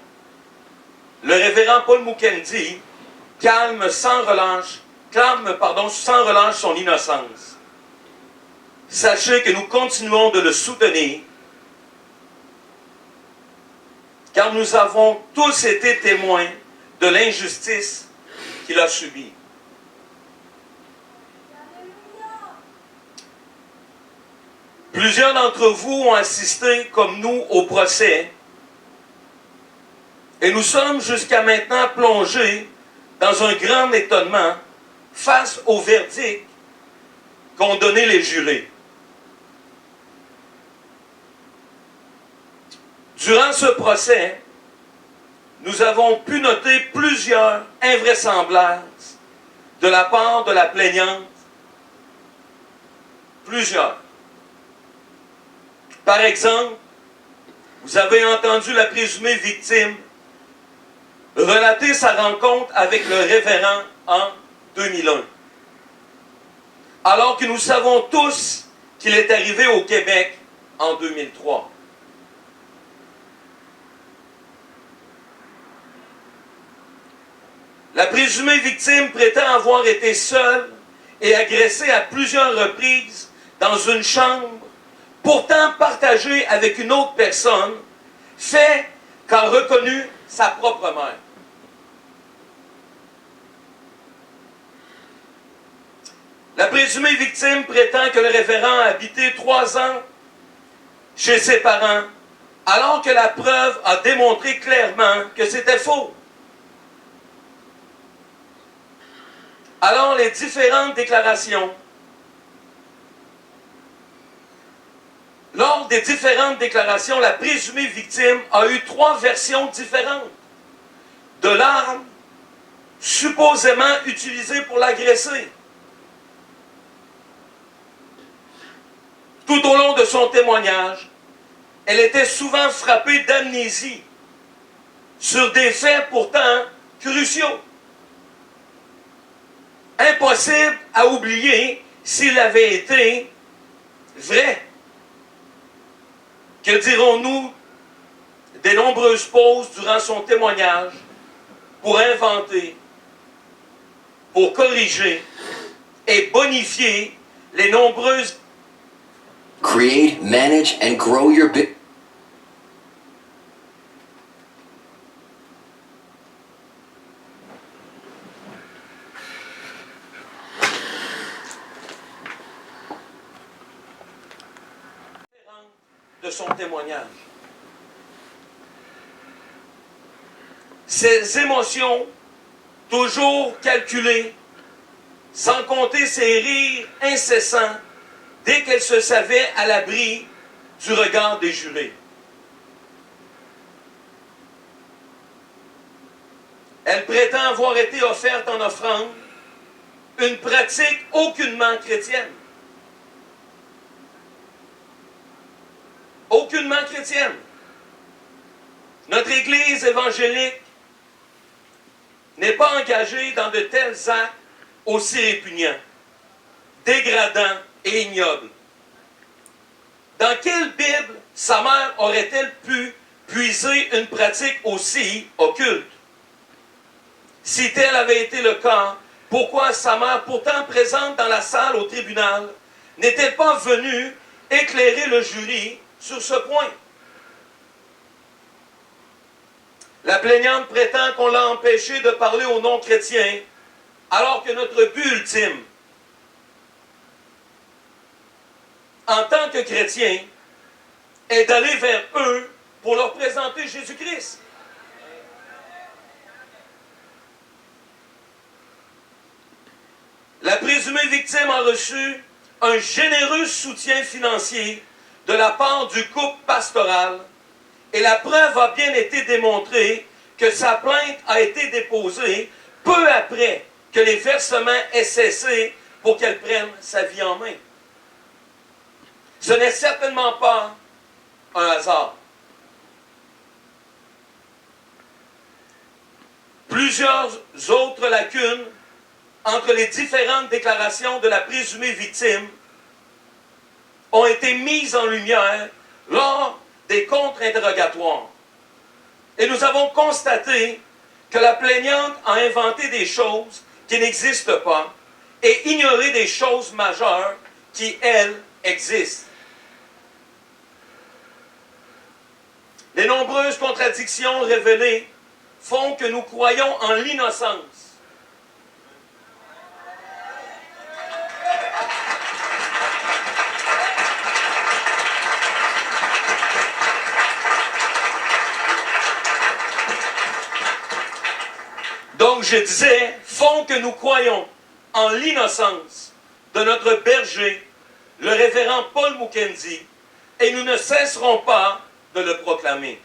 le révérend Paul Mukendi clame sans relâche son innocence. Sachez que nous continuons de le soutenir, car nous avons tous été témoins de l'injustice qu'il a subie. Plusieurs d'entre vous ont assisté, comme nous, au procès, et nous sommes jusqu'à maintenant plongés dans un grand étonnement face au verdict qu'ont donné les jurés. Durant ce procès, nous avons pu noter plusieurs invraisemblances de la part de la plaignante. Plusieurs. Par exemple, vous avez entendu la présumée victime relater sa rencontre avec le révérend en 2001. Alors que nous savons tous qu'il est arrivé au Québec en 2003. La présumée victime prétend avoir été seule et agressée à plusieurs reprises dans une chambre, pourtant partagée avec une autre personne, fait qu'a reconnu sa propre mère. La présumée victime prétend que le révérend a habité 3 ans chez ses parents alors que la preuve a démontré clairement que c'était faux. Alors les différentes déclarations, lors des différentes déclarations, la présumée victime a eu 3 versions différentes de l'arme supposément utilisée pour l'agresser. Tout au long de son témoignage, elle était souvent frappée d'amnésie sur des faits pourtant cruciaux. Impossible à oublier s'il avait été vrai. Que dirons-nous des nombreuses pauses durant son témoignage pour inventer, pour corriger et bonifier les nombreuses... Create, manage, and grow your business. de son témoignage. Ses émotions, toujours calculées, sans compter ses rires incessants, dès qu'elle se savait à l'abri du regard des jurés. Elle prétend avoir été offerte en offrande une pratique aucunement chrétienne. Aucunement chrétienne. Notre Église évangélique n'est pas engagée dans de tels actes aussi répugnants, dégradants et ignobles. Dans quelle Bible sa mère aurait-elle pu puiser une pratique aussi occulte? Si tel avait été le cas, pourquoi sa mère, pourtant présente dans la salle au tribunal, n'est-elle pas venue éclairer le jury sur ce point? La plaignante prétend qu'on l'a empêchée de parler aux non-chrétiens, alors que notre but ultime, en tant que chrétiens, est d'aller vers eux pour leur présenter Jésus-Christ. La présumée victime a reçu un généreux soutien financier de la part du couple pastoral et la preuve a bien été démontrée que sa plainte a été déposée peu après que les versements aient cessé pour qu'elle prenne sa vie en main. Ce n'est certainement pas un hasard. Plusieurs autres lacunes entre les différentes déclarations de la présumée victime ont été mises en lumière lors des contre-interrogatoires. Et nous avons constaté que la plaignante a inventé des choses qui n'existent pas et ignoré des choses majeures qui, elles, existent. Les nombreuses contradictions révélées font que nous croyons en l'innocence. Donc, je disais, font que nous croyons en l'innocence de notre berger, le révérend Paul Mukendi, et nous ne cesserons pas de le proclamer.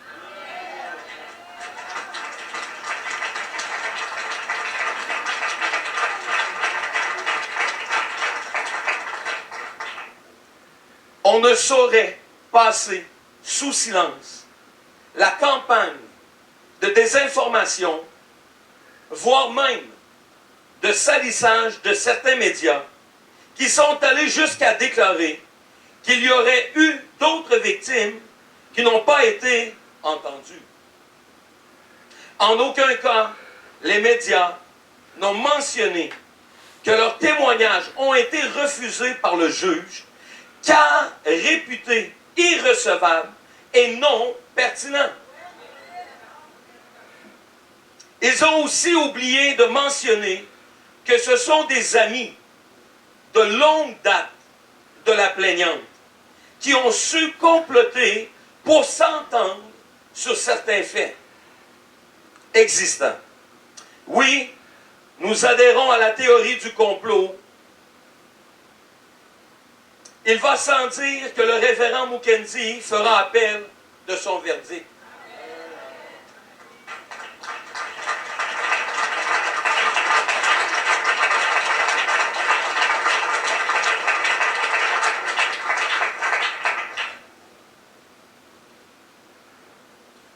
On ne saurait passer sous silence la campagne de désinformation, voire même de salissage de certains médias qui sont allés jusqu'à déclarer qu'il y aurait eu d'autres victimes qui n'ont pas été entendues. En aucun cas, les médias n'ont mentionné que leurs témoignages ont été refusés par le juge car réputés irrecevables et non pertinents. Ils ont aussi oublié de mentionner que ce sont des amis de longue date de la plaignante qui ont su comploter pour s'entendre sur certains faits existants. Oui, nous adhérons à la théorie du complot. Il va sans dire que le révérend Mukendi fera appel de son verdict.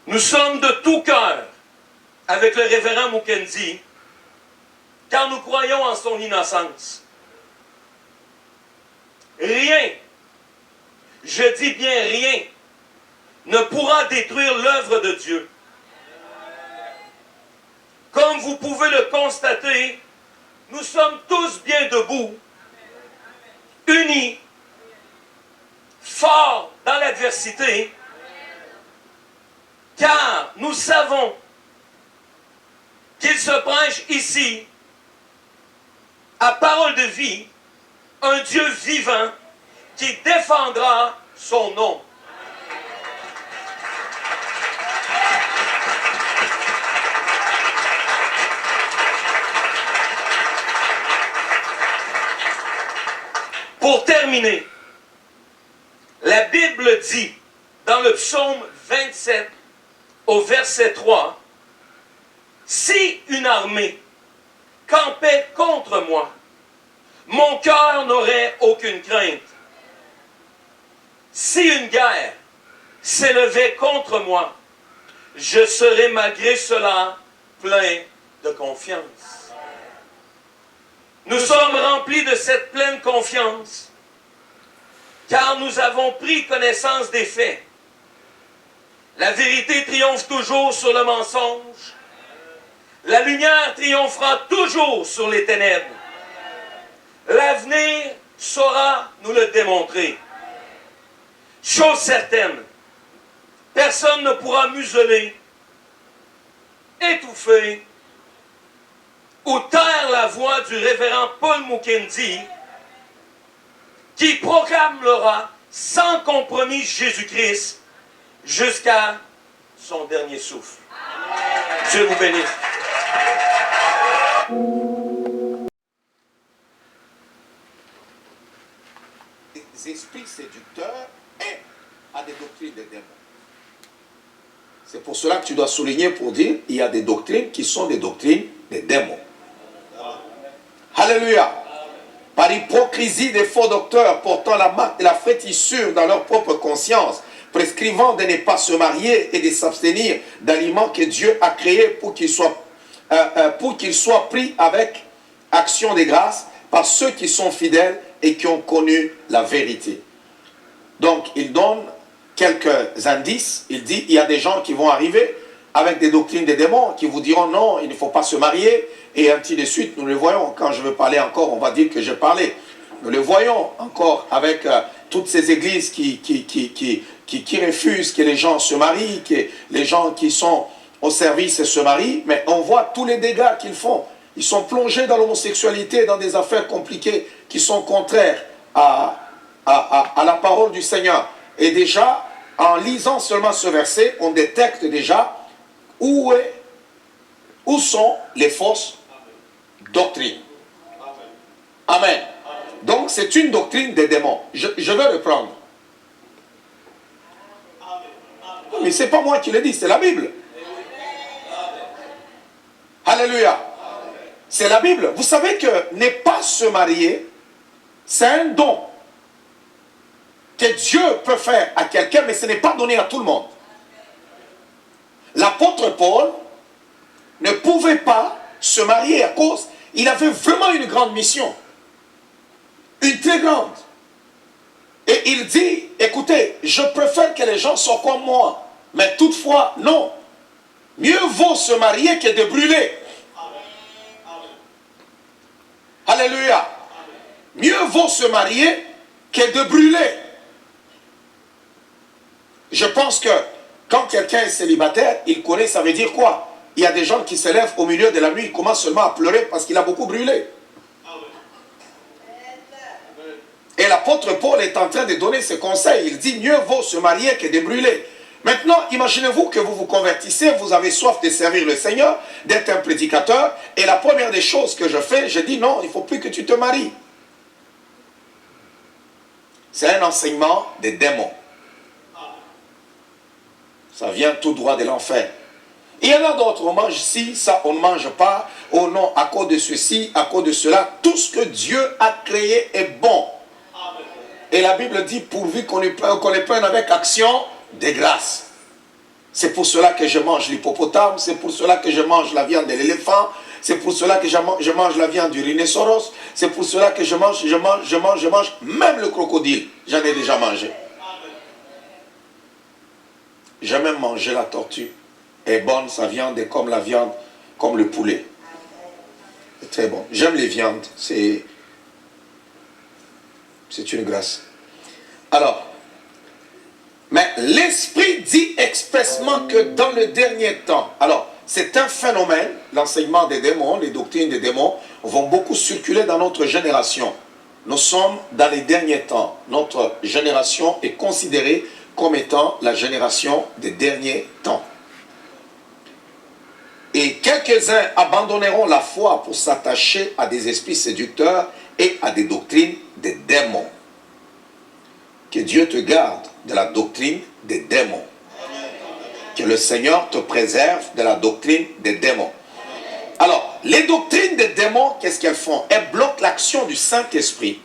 Nous sommes de tout cœur avec le révérend Mukendi, car nous croyons en son innocence. Rien, je dis bien rien, ne pourra détruire l'œuvre de Dieu. Comme vous pouvez le constater, nous sommes tous bien debout, unis, forts dans l'adversité, car nous savons qu'il se prêche ici, à parole de vie, un Dieu vivant qui défendra son nom. Pour terminer, la Bible dit dans le psaume 27 au verset 3, « Si une armée campait contre moi, mon cœur n'aurait aucune crainte. Si une guerre s'élevait contre moi, je serais malgré cela plein de confiance. » Nous sommes remplis de cette pleine confiance, car nous avons pris connaissance des faits. La vérité triomphe toujours sur le mensonge. La lumière triomphera toujours sur les ténèbres. L'avenir saura nous le démontrer. Chose certaine, personne ne pourra museler, étouffer ou taire la voix du révérend Paul Mukendi qui proclamera sans compromis Jésus-Christ jusqu'à son dernier souffle. Dieu vous bénisse. Des esprits séducteurs et à des doctrines de démons. C'est pour cela que tu dois souligner pour dire il y a des doctrines qui sont des doctrines des démons. Alléluia. Par hypocrisie des faux docteurs portant la marque et la fétissure dans leur propre conscience, prescrivant de ne pas se marier et de s'abstenir d'aliments que Dieu a créés pour qu'ils soient pris avec action de grâce par ceux qui sont fidèles et qui ont connu la vérité. Donc, il donne quelques indices. Il dit, il y a des gens qui vont arriver avec des doctrines des démons, qui vous diront non, il ne faut pas se marier, et ainsi de suite. Nous le voyons. Quand je veux parler encore, on va dire que j'ai parlé. Nous le voyons encore avec toutes ces églises qui refusent que les gens se marient, que les gens qui sont au service se marient, mais on voit tous les dégâts qu'ils font. Ils sont plongés dans l'homosexualité, dans des affaires compliquées qui sont contraires à la parole du Seigneur. Et déjà, en lisant seulement ce verset, on détecte déjà où sont les fausses doctrines. Amen. Donc, c'est une doctrine des démons. Je vais reprendre. Mais ce n'est pas moi qui le dis, c'est la Bible. Alléluia. C'est la Bible. Vous savez que ne pas se marier, c'est un don que Dieu peut faire à quelqu'un, mais ce n'est pas donné à tout le monde. L'apôtre Paul ne pouvait pas se marier à cause, il avait vraiment une grande mission. Une très grande. Et il dit, écoutez, je préfère que les gens soient comme moi. Mais toutefois, non. Mieux vaut se marier que de brûler. Alléluia. Mieux vaut se marier que de brûler. Je pense que quand quelqu'un est célibataire, il connaît, ça veut dire quoi? Il y a des gens qui se lèvent au milieu de la nuit, ils commencent seulement à pleurer parce qu'il a beaucoup brûlé. Et l'apôtre Paul est en train de donner ce conseil. Il dit, mieux vaut se marier que de brûler. Maintenant, imaginez-vous que vous vous convertissez, vous avez soif de servir le Seigneur, d'être un prédicateur, et la première des choses que je fais, je dis non, il ne faut plus que tu te maries. C'est un enseignement des démons. Ça vient tout droit de l'enfer. Il y en a d'autres, on mange ci, ça, on ne mange pas. Oh non, à cause de ceci, à cause de cela. Tout ce que Dieu a créé est bon. Et la Bible dit, pourvu qu'on les prenne avec action de grâce. C'est pour cela que je mange l'hippopotame, c'est pour cela que je mange la viande de l'éléphant, c'est pour cela que je mange la viande du rhinocéros, c'est pour cela que je mange même le crocodile. J'en ai déjà mangé. J'ai même mangé la tortue. Elle est bonne, sa viande est comme la viande, comme le poulet. C'est très bon. J'aime les viandes. C'est une grâce. Alors, mais l'Esprit dit expressement que dans le dernier temps, alors, c'est un phénomène, l'enseignement des démons, les doctrines des démons vont beaucoup circuler dans notre génération. Nous sommes dans les derniers temps. Notre génération est considérée comme étant la génération des derniers temps. Et quelques-uns abandonneront la foi pour s'attacher à des esprits séducteurs et à des doctrines des démons. Que Dieu te garde de la doctrine des démons. Que le Seigneur te préserve de la doctrine des démons. Alors, les doctrines des démons, qu'est-ce qu'elles font? Elles bloquent l'action du Saint-Esprit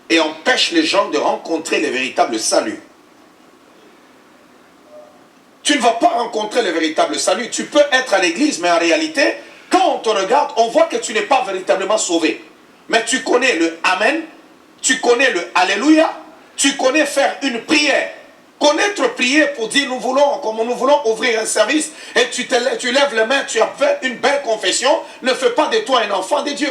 et empêchent les gens de rencontrer le véritable salut. Tu ne vas pas rencontrer le véritable salut. Tu peux être à l'église, mais en réalité, quand on te regarde, on voit que tu n'es pas véritablement sauvé. Mais tu connais le Amen, tu connais le Alléluia, tu connais faire une prière. Connaître prier pour dire nous voulons ouvrir un service et tu lèves les mains, tu as fait une belle confession, ne fais pas de toi un enfant de Dieu.